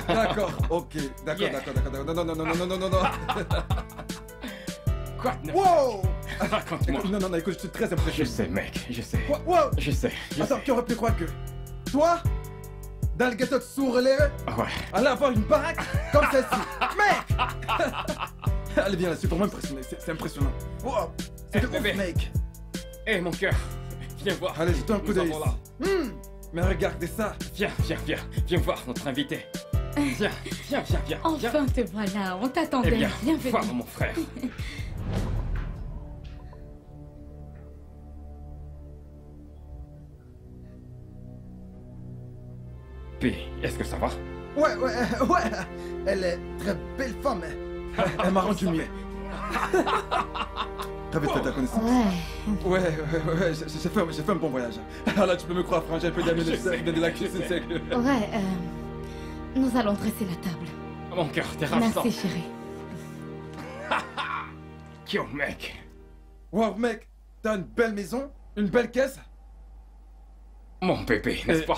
D'accord. Ok. D'accord, Yeah. d'accord, d'accord. Non, non, non, non, non, non, non, non. Quoi? Wow. Raconte-moi. Écoute, non, non, non, écoute, je suis très Je impressionné. sais, mec. Je sais. Quoi? Wow. Je sais. Je Attends, sais. qui aurait pu croire que toi, dans le ghetto de Sourlé, Ouais. allait avoir une baraque comme celle-ci? Mec. Allez, viens là-dessus pour m'impressionner. C'est impressionnant. Wow. C'est de ouf, bébé. mec. Hé, mon cœur. Viens voir. Allez, jette un coup Nous d'œil. avons là. Mais regardez ça. Viens, viens, viens. Viens voir notre invité. Viens, viens, viens, viens. viens. Enfin, te voilà. On Eh t'attendait. bien, Bienvenue. voir mon frère. Puis, est-ce que ça va? Ouais, ouais, ouais. Elle est très belle femme. Elle m'a rendu mieux. T'avais fait ta connaissance. Ouais. Ouais, j'ai fait un bon voyage. Ah là, tu peux me croire, frangin, un peu d'amis Je sais, de la cuisine je sais. sec. Ouais, nous allons dresser la table. Mon cœur, t'es ravissant. Merci, chérie. Yo, mec. Wow, mec, t'as une belle maison, une belle caisse. Mon bébé, n'est-ce pas?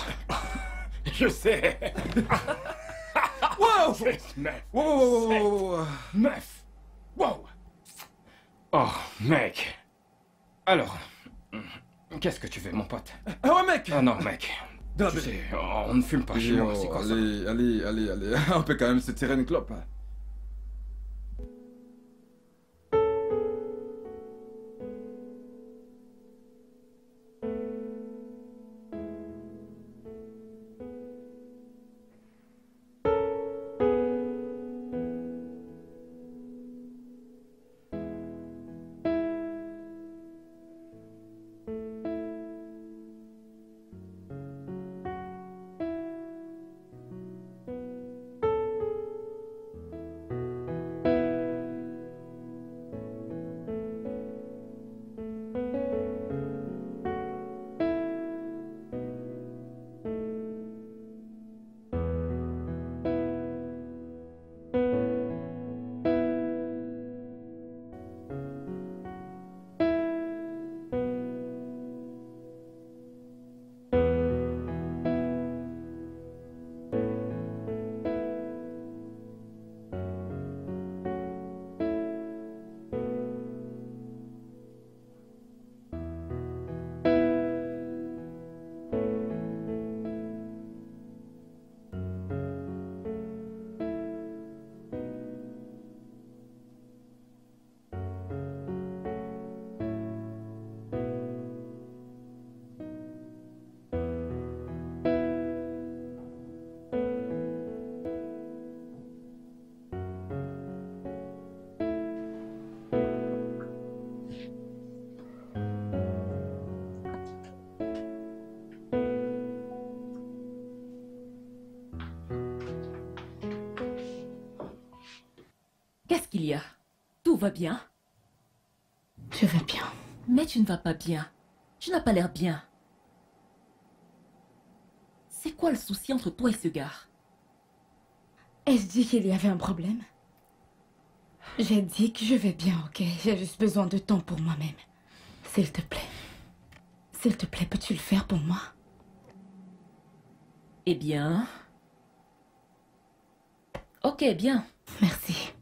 Je sais. Wow! Meuf. Wow! Meuf. Wow. Oh, mec. Alors, qu'est-ce que tu veux, mon pote? Ah ouais, mec! Ah non, mec. De la Tu belle. sais, on ne fume pas chez moi, c'est quoi ça? allez. On peut quand même se tirer une clope. qu'il y a? Tout va bien? Je vais bien. Mais tu ne vas pas bien. Tu n'as pas l'air bien. C'est quoi le souci entre toi et ce gars? Ai-je dit qu'il y avait un problème? J'ai dit que je vais bien, ok? J'ai juste besoin de temps pour moi-même. S'il te plaît. S'il te plaît, peux-tu le faire pour moi? Eh bien... Ok, bien. Merci.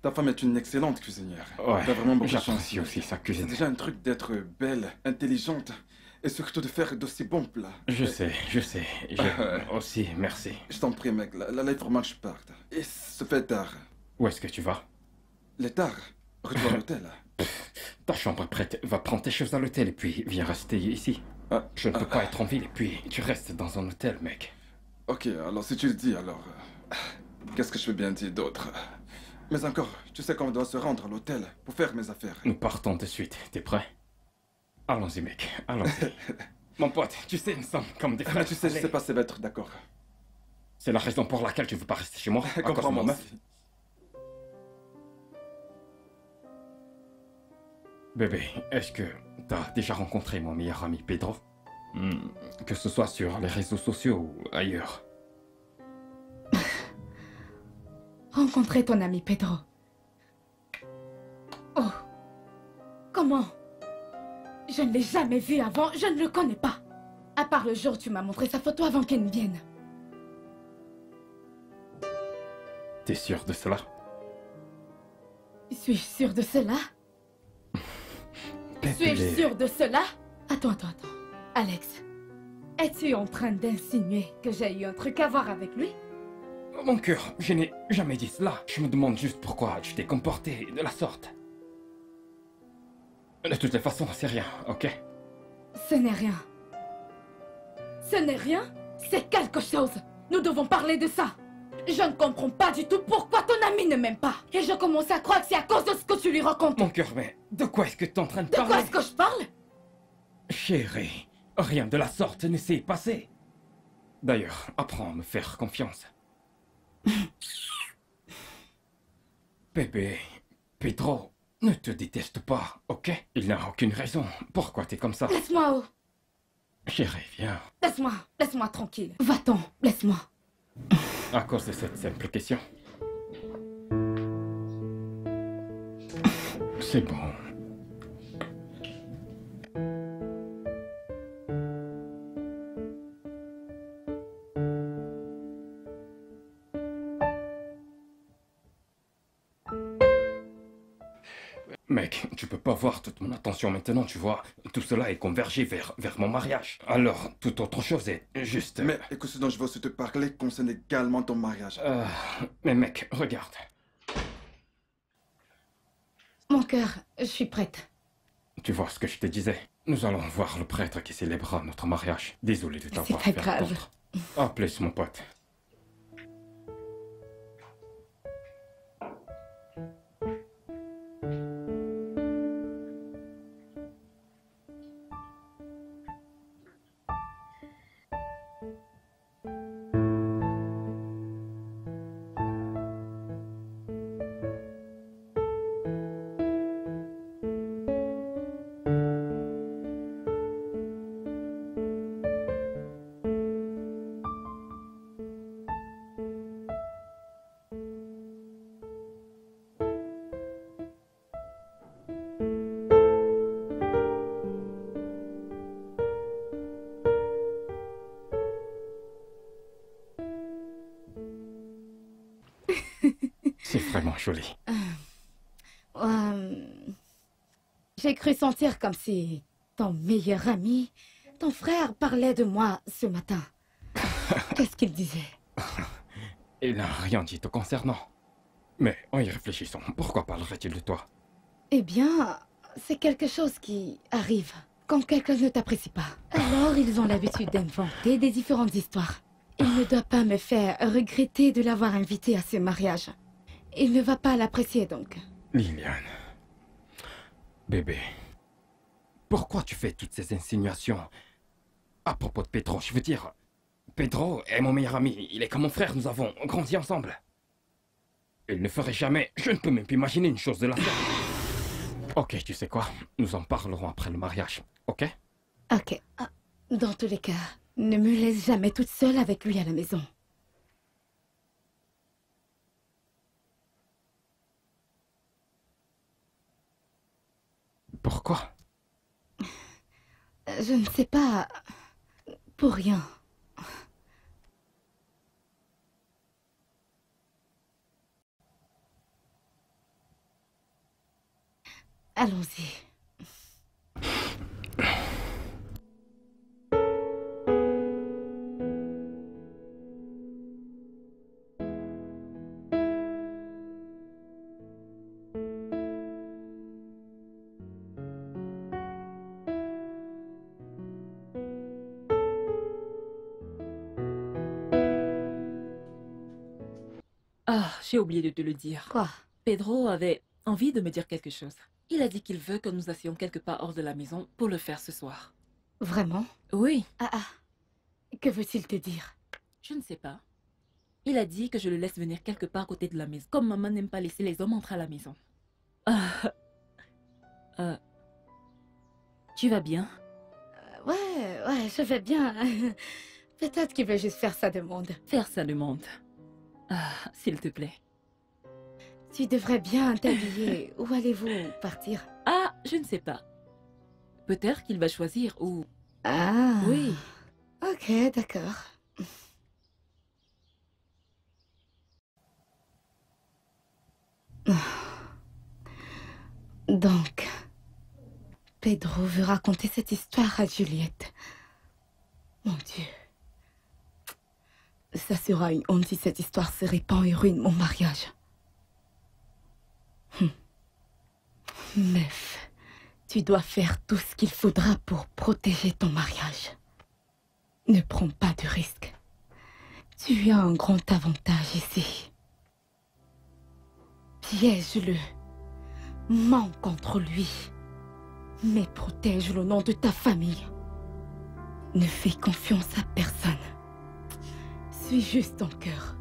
Ta femme est une excellente cuisinière. Ouais, T'as vraiment beaucoup de chance. j'apprécie aussi sa C'est cuisine. déjà un truc d'être belle, intelligente et surtout de faire d'aussi bons plats. Je sais. Aussi, merci. Je t'en prie, mec, la live vraiment que je parte. Et se fait tard. Où est-ce que tu vas? Les tard. Retour à l'hôtel. Ta chambre est prête. Va prendre tes choses à l'hôtel et puis viens rester ici. Je ne peux pas être en ville et puis tu restes dans un hôtel, mec. Ok, alors si tu le dis, alors... qu'est-ce que je peux bien dire d'autre? Mais encore, tu sais qu'on doit se rendre à l'hôtel pour faire mes affaires. Nous partons de suite. T'es prêt? Allons-y, mec. Allons-y. Mon pote, tu sais, nous sommes comme des frères. Mais tu sais, je Allez. sais pas si elle va être d'accord. C'est la raison pour laquelle tu veux pas rester chez moi à cause de Comprends-moi ma meuf. aussi. Bébé, est-ce que t'as déjà rencontré mon meilleur ami Pedro? Que ce soit sur les réseaux sociaux ou ailleurs. Rencontrer ton ami Pedro. Oh. Comment? Je ne l'ai jamais vu avant, je ne le connais pas. À part le jour où tu m'as montré sa photo avant qu'elle ne vienne. T'es sûr de cela? Suis-je sûre de cela? Suis-je sûre de cela? Attends. Alex, es-tu en train d'insinuer que j'ai eu un truc à voir avec lui? Mon cœur, je n'ai jamais dit cela. Je me demande juste pourquoi tu t'es comporté de la sorte. De toutes les façons, c'est rien, ok? Ce n'est rien. Ce n'est rien? C'est quelque chose. Nous devons parler de ça. Je ne comprends pas du tout pourquoi ton ami ne m'aime pas. Et je commence à croire que c'est à cause de ce que tu lui racontes. Mon cœur, mais de quoi est-ce que tu es en train de De parler? quoi est-ce que je parle? Chérie, rien de la sorte ne s'est passé. D'ailleurs, apprends à me faire confiance. Bébé, Pedro ne te déteste pas, ok? Il n'a aucune raison. Pourquoi t'es comme ça? Laisse-moi où? Chérie, viens. Laisse-moi tranquille. Va-t'en, laisse-moi. À cause de cette simple question. C'est bon. Mec, tu peux pas voir toute mon attention maintenant, tu vois. Tout cela est convergé vers mon mariage. Alors, toute autre chose est juste... Mais écoute, ce dont je veux aussi te parler concerne également ton mariage. Mais mec, regarde. Mon cœur, je suis prête. Tu vois ce que je te disais? Nous allons voir le prêtre qui célébrera notre mariage. Désolé de t'avoir C'est fait pas grave. attendre. À plus, mon pote. C'est vraiment joli. J'ai cru sentir comme si ton meilleur ami, ton frère, parlait de moi ce matin. Qu'est-ce qu'il disait? Il n'a rien dit te concernant. Mais en y réfléchissant, pourquoi parlerait-il de toi? Eh bien, c'est quelque chose qui arrive quand quelqu'un ne t'apprécie pas. Alors, ils ont l'habitude d'inventer des différentes histoires. Il ne doit pas me faire regretter de l'avoir invité à ce mariage. Il ne va pas l'apprécier donc. Liliane. Bébé. Pourquoi tu fais toutes ces insinuations à propos de Pedro? Je veux dire, Pedro est mon meilleur ami. Il est comme mon frère. Nous avons grandi ensemble. Il ne ferait jamais... Je ne peux même plus imaginer une chose de la sorte. Ok, tu sais quoi? Nous en parlerons après le mariage. Ok? Ok. Dans tous les cas, ne me laisse jamais toute seule avec lui à la maison. Pourquoi? Je ne sais pas. Pour rien. Allons-y. Ah, j'ai oublié de te le dire. Quoi? Pedro avait envie de me dire quelque chose. Il a dit qu'il veut que nous assions quelque part hors de la maison pour le faire ce soir. Vraiment? Oui. Que veut-il te dire? Je ne sais pas. Il a dit que je le laisse venir quelque part à côté de la maison. Comme maman n'aime pas laisser les hommes entrer à la maison. Tu vas bien? Ouais, je vais bien. Peut-être qu'il veut juste faire sa demande. Faire sa demande. S'il te plaît. Tu devrais bien t'habiller. Où allez-vous partir? Je ne sais pas. Peut-être qu'il va choisir où... Oui. Ok, d'accord. Donc, Pedro veut raconter cette histoire à Juliette. Mon Dieu. Ça sera une honte si cette histoire se répand et ruine mon mariage. Meuf, tu dois faire tout ce qu'il faudra pour protéger ton mariage. Ne prends pas de risques. Tu as un grand avantage ici. Piège-le. Mens contre lui. Mais protège le nom de ta famille. Ne fais confiance à personne. Suis juste ton cœur.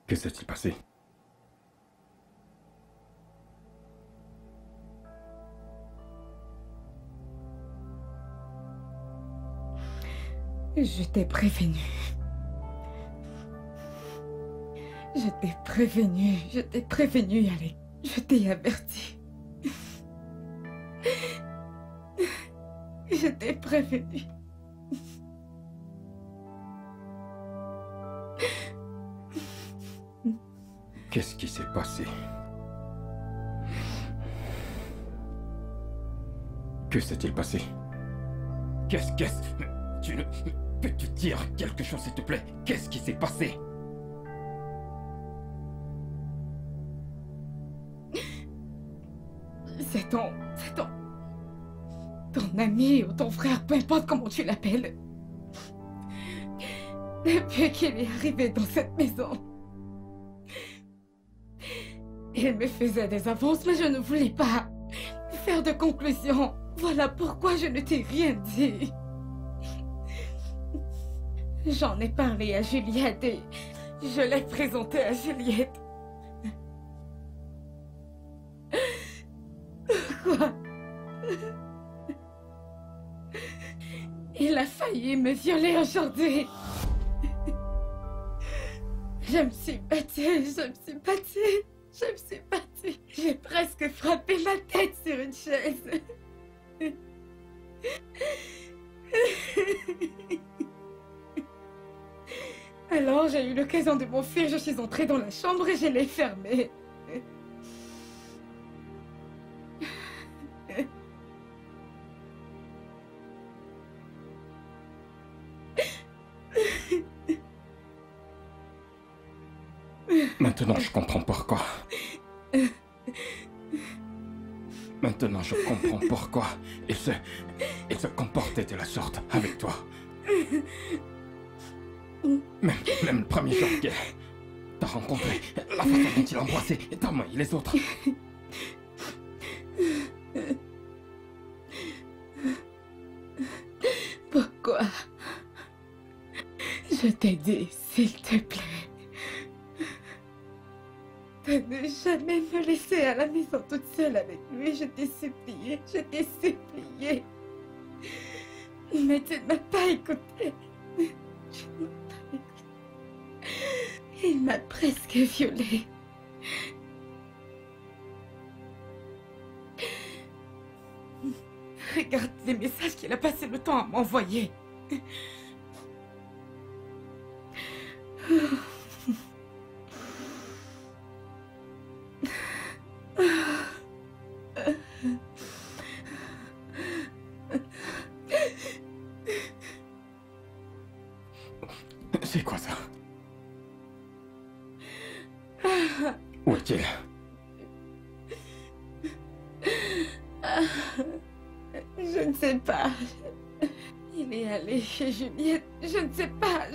Que s'est-il passé? Je t'ai prévenu. Je t'ai prévenu, Alec. Je t'ai averti. Je t'ai prévenu. Qu'est-ce qui s'est passé? Que s'est-il passé? Qu'est-ce... Tu ne... Peux-tu dire quelque chose, s'il te plaît? Qu'est-ce qui s'est passé? C'est ton ami ou ton frère, peu importe comment tu l'appelles. Depuis qu'il est arrivé dans cette maison, il me faisait des avances, mais je ne voulais pas faire de conclusion. Voilà pourquoi je ne t'ai rien dit. J'en ai parlé à Juliette et je l'ai présenté à Juliette. Quoi? Il a failli me violer aujourd'hui. Je me suis battue, J'ai presque frappé ma tête sur une chaise. Alors j'ai eu l'occasion de m'enfuir, je suis entrée dans la chambre et je l'ai fermée. Maintenant, je comprends pourquoi. Maintenant, je comprends pourquoi il se comportait de la sorte avec toi. Même le premier jour que t'as rencontré, la façon dont il embrassait ta main et les autres. Pourquoi? Je t'ai dit, s'il te plaît, de ne jamais me laisser à la maison toute seule avec lui. Je t'ai supplié. Mais tu ne m'as pas écouté. Il m'a presque violée. Regarde les messages qu'il a passé le temps à m'envoyer. C'est quoi ça? Où est-il? Je ne sais pas. Il est allé chez Juliette. Je ne sais pas.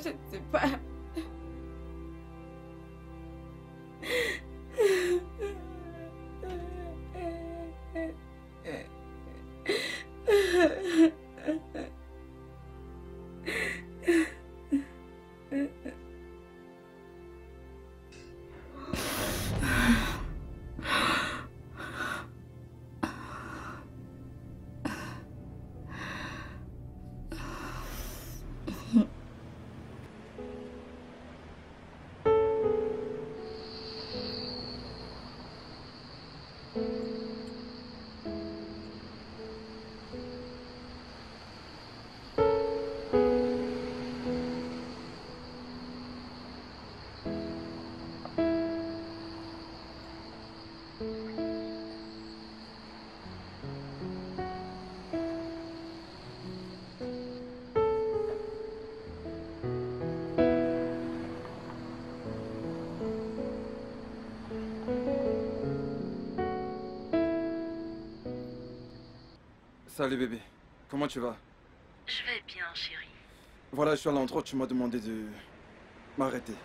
Salut bébé, comment tu vas? Je vais bien, chérie. Voilà, je suis à l'endroit où tu m'as demandé de m'arrêter.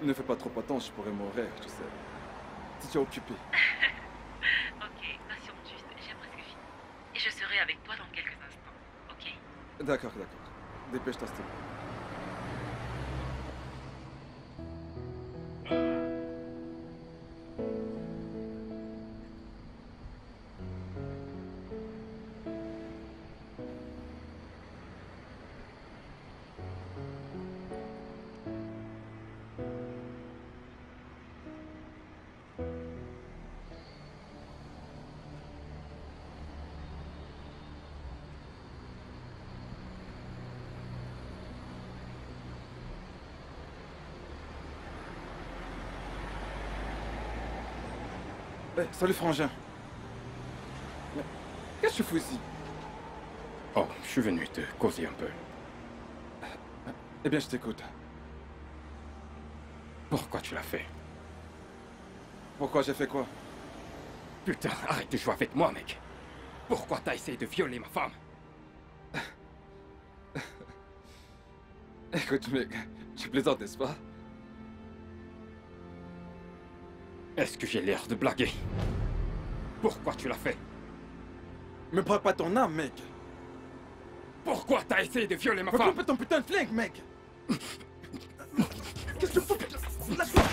Ne fais pas trop attention, je pourrais mourir, tu sais. Si tu es occupé. Ok, patiente juste, j'ai presque fini. Et je serai avec toi dans quelques instants, ok? D'accord. Dépêche-toi, s'il te plaît. Hey, salut frangin. Mais qu'est-ce que tu fous ici? Oh, je suis venu te causer un peu. Eh bien, je t'écoute. Pourquoi tu l'as fait? Pourquoi j'ai fait quoi? Putain, arrête de jouer avec moi, mec. Pourquoi t'as essayé de violer ma femme? Écoute, mec, tu plaisantes, n'est-ce pas? Est-ce que j'ai l'air de blaguer? Pourquoi tu l'as fait? Me braque pas ton âme, mec. Pourquoi t'as essayé de violer ma femme? Recoupe ton putain de flingue, mec. Qu'est-ce que tu fous? Lâche-moi.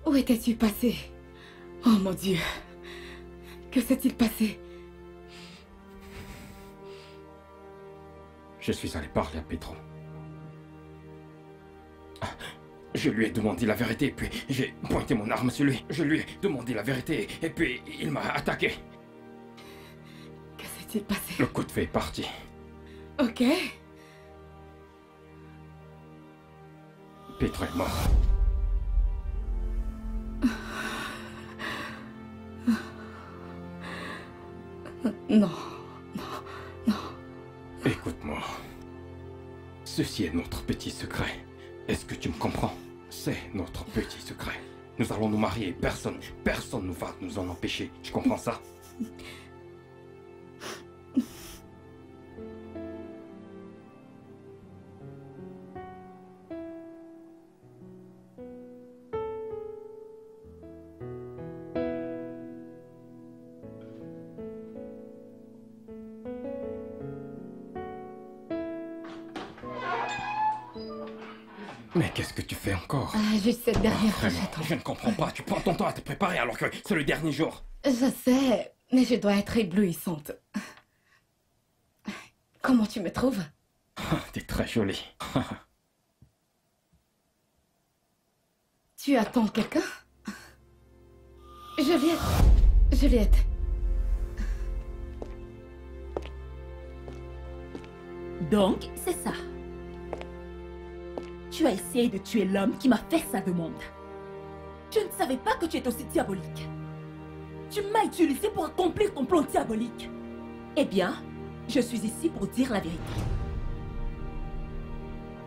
Où étais-tu passé? Oh mon Dieu. Que s'est-il passé? Je suis allé parler à Pedro. Je lui ai demandé la vérité, puis j'ai pointé mon arme sur lui. Je lui ai demandé la vérité, et puis il m'a attaqué. Que s'est-il passé? Le coup de feu est parti. Ok. Pedro est mort. Non. Écoute-moi. Ceci est notre petit secret. Est-ce que tu me comprends? C'est notre petit secret. Nous allons nous marier. Personne ne va nous en empêcher. Tu comprends ça? Mais qu'est-ce que tu fais encore? Juste cette dernière fois, Vraiment, je ne comprends pas. Tu prends ton temps à te préparer alors que c'est le dernier jour. Je sais, mais je dois être éblouissante. Comment tu me trouves? T'es très jolie. Tu attends quelqu'un? Juliette. Donc, c'est ça. Tu as essayé de tuer l'homme qui m'a fait sa demande. Je ne savais pas que tu étais aussi diabolique. Tu m'as utilisé pour accomplir ton plan diabolique. Eh bien, je suis ici pour dire la vérité.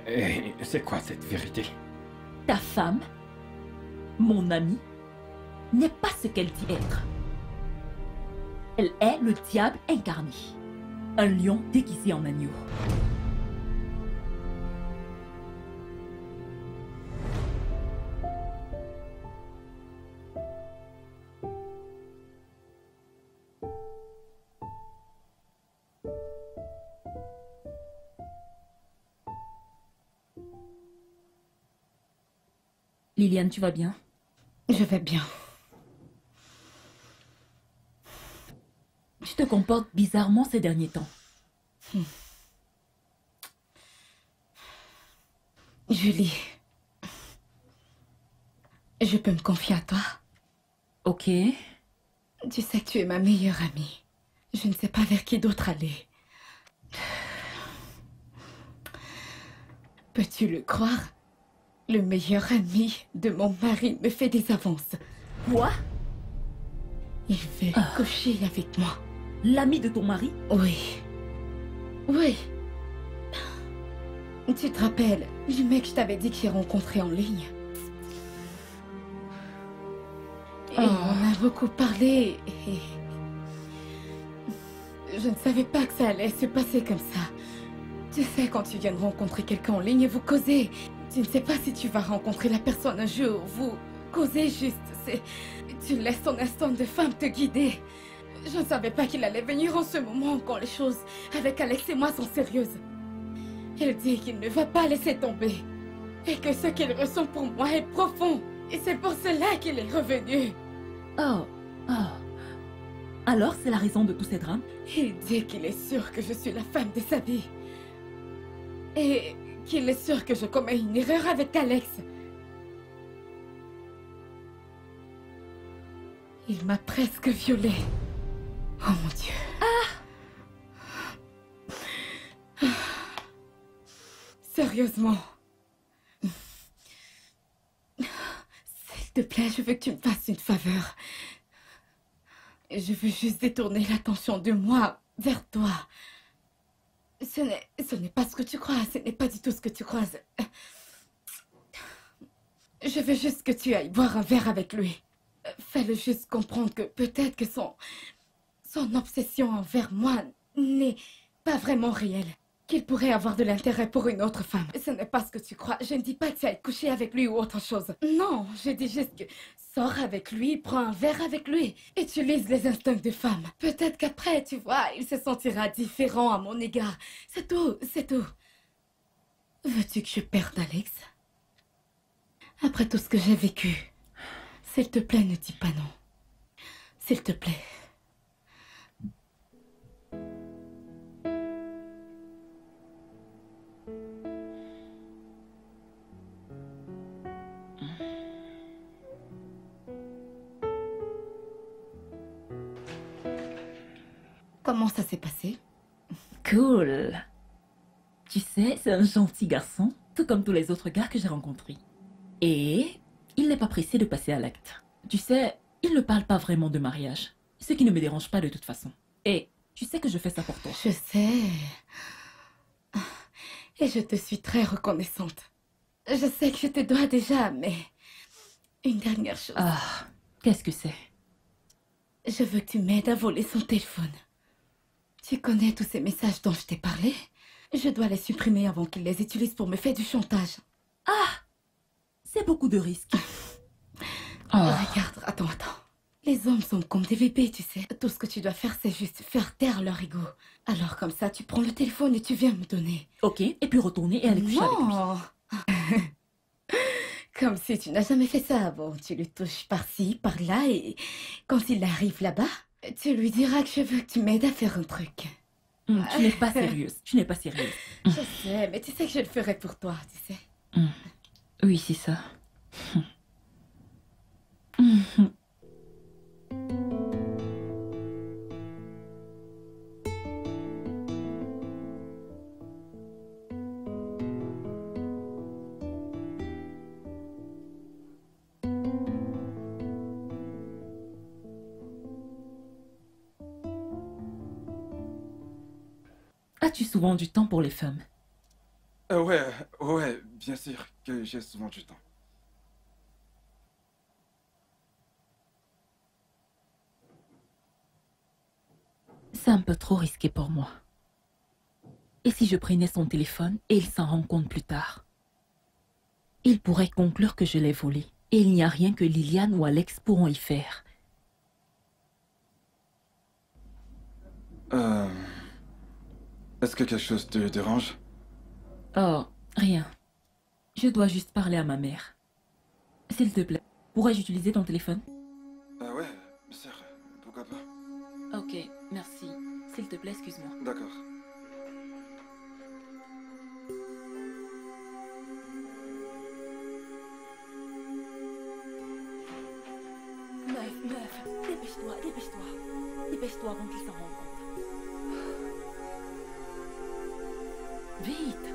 Et c'est quoi cette vérité? Ta femme, mon amie, n'est pas ce qu'elle dit être. Elle est le diable incarné. Un lion déguisé en agneau. Liliane, tu vas bien? Je vais bien. Tu te comportes bizarrement ces derniers temps. Julie, je peux me confier à toi? Ok. Tu sais que tu es ma meilleure amie. Je ne sais pas vers qui d'autre aller. Peux-tu le croire? Le meilleur ami de mon mari me fait des avances. Quoi? Il veut coucher avec moi. L'ami de ton mari? Oui. Oui. Tu te rappelles, le mec que je t'avais dit que j'ai rencontré en ligne? Et on a beaucoup parlé et... Je ne savais pas que ça allait se passer comme ça. Tu sais, quand tu viens de rencontrer quelqu'un en ligne et vous causez, tu ne sais pas si tu vas rencontrer la personne un jour. Vous causez juste, tu laisses ton instinct de femme te guider. Je ne savais pas qu'il allait venir en ce moment quand les choses avec Alex et moi sont sérieuses. Il dit qu'il ne va pas laisser tomber. Et que ce qu'il ressent pour moi est profond. Et c'est pour cela qu'il est revenu. Oh. Alors, c'est la raison de tous ces drames? Il dit qu'il est sûr que je suis la femme de sa vie. Et qu'il est sûr que je commets une erreur avec Alex. Il m'a presque violée. Oh mon Dieu. Sérieusement. te plaît, je veux que tu me fasses une faveur. Je veux juste détourner l'attention de moi vers toi. Ce n'est pas ce que tu crois, ce n'est pas du tout ce que tu crois. Je veux juste que tu ailles boire un verre avec lui. Fais-le juste comprendre que peut-être que son obsession envers moi n'est pas vraiment réelle. Qu'il pourrait avoir de l'intérêt pour une autre femme. Ce n'est pas ce que tu crois. Je ne dis pas que tu ailles coucher avec lui ou autre chose. Non, je dis juste que sors avec lui, prends un verre avec lui. Utilise les instincts de femme. Peut-être qu'après, tu vois, il se sentira différent à mon égard. C'est tout, c'est tout. Veux-tu que je perde Alex? Après tout ce que j'ai vécu, s'il te plaît, ne dis pas non. S'il te plaît. Comment ça s'est passé? Cool. Tu sais, c'est un gentil garçon, tout comme tous les autres gars que j'ai rencontrés. Et il n'est pas pressé de passer à l'acte. Tu sais, il ne parle pas vraiment de mariage, ce qui ne me dérange pas de toute façon. Et tu sais que je fais ça pour toi. Je sais. Et je te suis très reconnaissante. Je sais que je te dois déjà, mais une dernière chose. Ah, qu'est-ce que c'est? Je veux que tu m'aides à voler son téléphone. Tu connais tous ces messages dont je t'ai parlé? Je dois les supprimer avant qu'il les utilise pour me faire du chantage. Ah! C'est beaucoup de risques. Regarde, attends. Les hommes sont comme des bébés, tu sais. Tout ce que tu dois faire, c'est juste faire taire leur ego. Alors comme ça, tu prends le téléphone et tu viens me donner. Ok, et puis retourner et aller coucher avec lui. Non. Comme si tu n'as jamais fait ça avant. Tu le touches par-ci, par-là, et quand il arrive là-bas, tu lui diras que je veux que tu m'aides à faire un truc. Tu n'es pas sérieuse. Tu n'es pas sérieuse. Je sais, mais tu sais que je le ferai pour toi, tu sais. Oui, c'est ça. As-tu souvent du temps pour les femmes? Ouais, bien sûr que j'ai souvent du temps. C'est un peu trop risqué pour moi. Et si je prenais son téléphone et il s'en rend compte plus tard? Il pourrait conclure que je l'ai volé. Et il n'y a rien que Liliane ou Alex pourront y faire. Est-ce que quelque chose te dérange? Oh, rien. Je dois juste parler à ma mère. S'il te plaît, pourrais-je utiliser ton téléphone? Ouais, bien sûr. Pourquoi pas? Ok, merci. S'il te plaît, excuse-moi. D'accord. Meuf, dépêche-toi. Dépêche-toi avant qu'il s'en rende compte. Vite!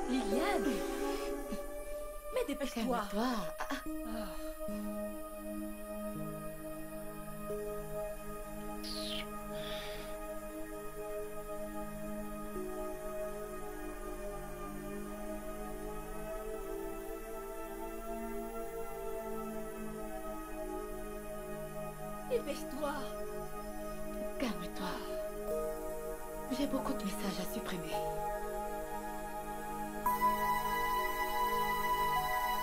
Liliane! Mais dépêche-toi! Dépêche-toi! Calme-toi. J'ai beaucoup de messages à supprimer.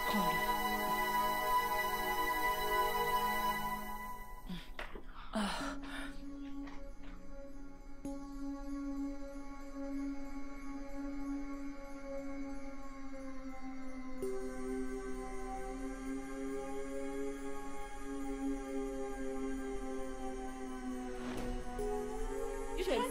Prends-le. Je vais le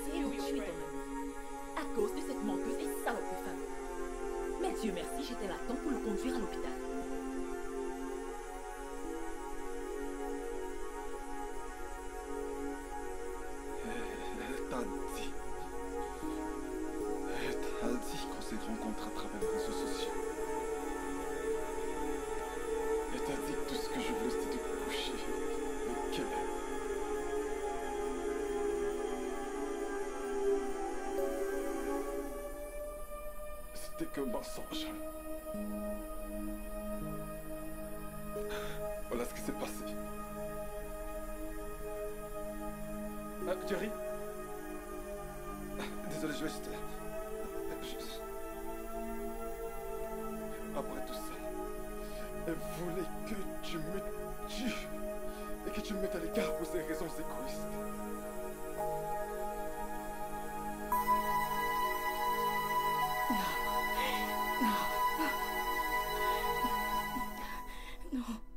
mensonge. Voilà ce qui s'est passé. Jerry? Désolé, je vais juste... Après tout ça, elle voulait que tu me tues et que tu me mettes à l'écart pour ces raisons égoïstes.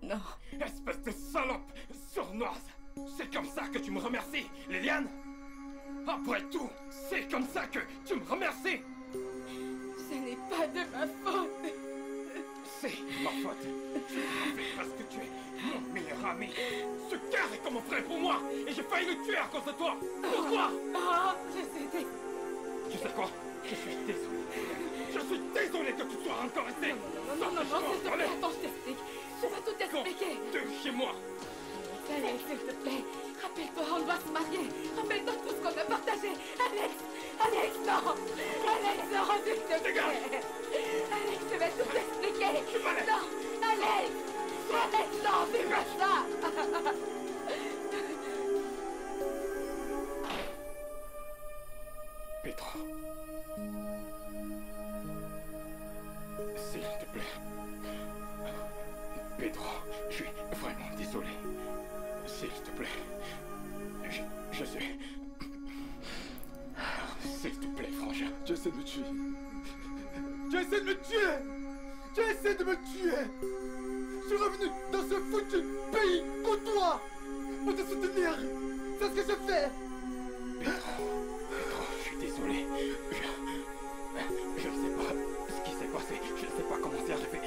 Non. Espèce de salope sournoise! C'est comme ça que tu me remercies, Liliane? Après tout, c'est comme ça que tu me remercies! Ce n'est pas de ma faute. C'est ma faute. Tu m'as fait parce que tu es mon meilleur ami. Ce cœur est comme un frère pour moi et j'ai failli le tuer à cause de toi. Pourquoi? Je sais. Tu sais quoi? Je suis désolé. Je suis désolé que tu sois encore resté. Non, s'il te plaît, attends, je t'explique. Je vais tout t'expliquer. De chez moi. Alex, s'il te plaît. Rappelle-toi, on doit se marier. Rappelle-toi tout ce qu'on a partagé. Alex, non. Alex, non, s'il te plaît. Alex, je vais tout t'expliquer. Non, Alex, non, fais pas ça. Pedro. S'il te plaît. Pedro, je suis vraiment désolé. S'il te plaît. Je suis... S'il te plaît, frangin. Tu essaies de me tuer. Tu essaies de me tuer. Je suis revenu dans ce foutu pays pour toi. Pour te soutenir. C'est ce que je fais. Pedro, je suis désolé. Je ne sais pas ce qui s'est passé. Je ne sais pas comment c'est arrivé.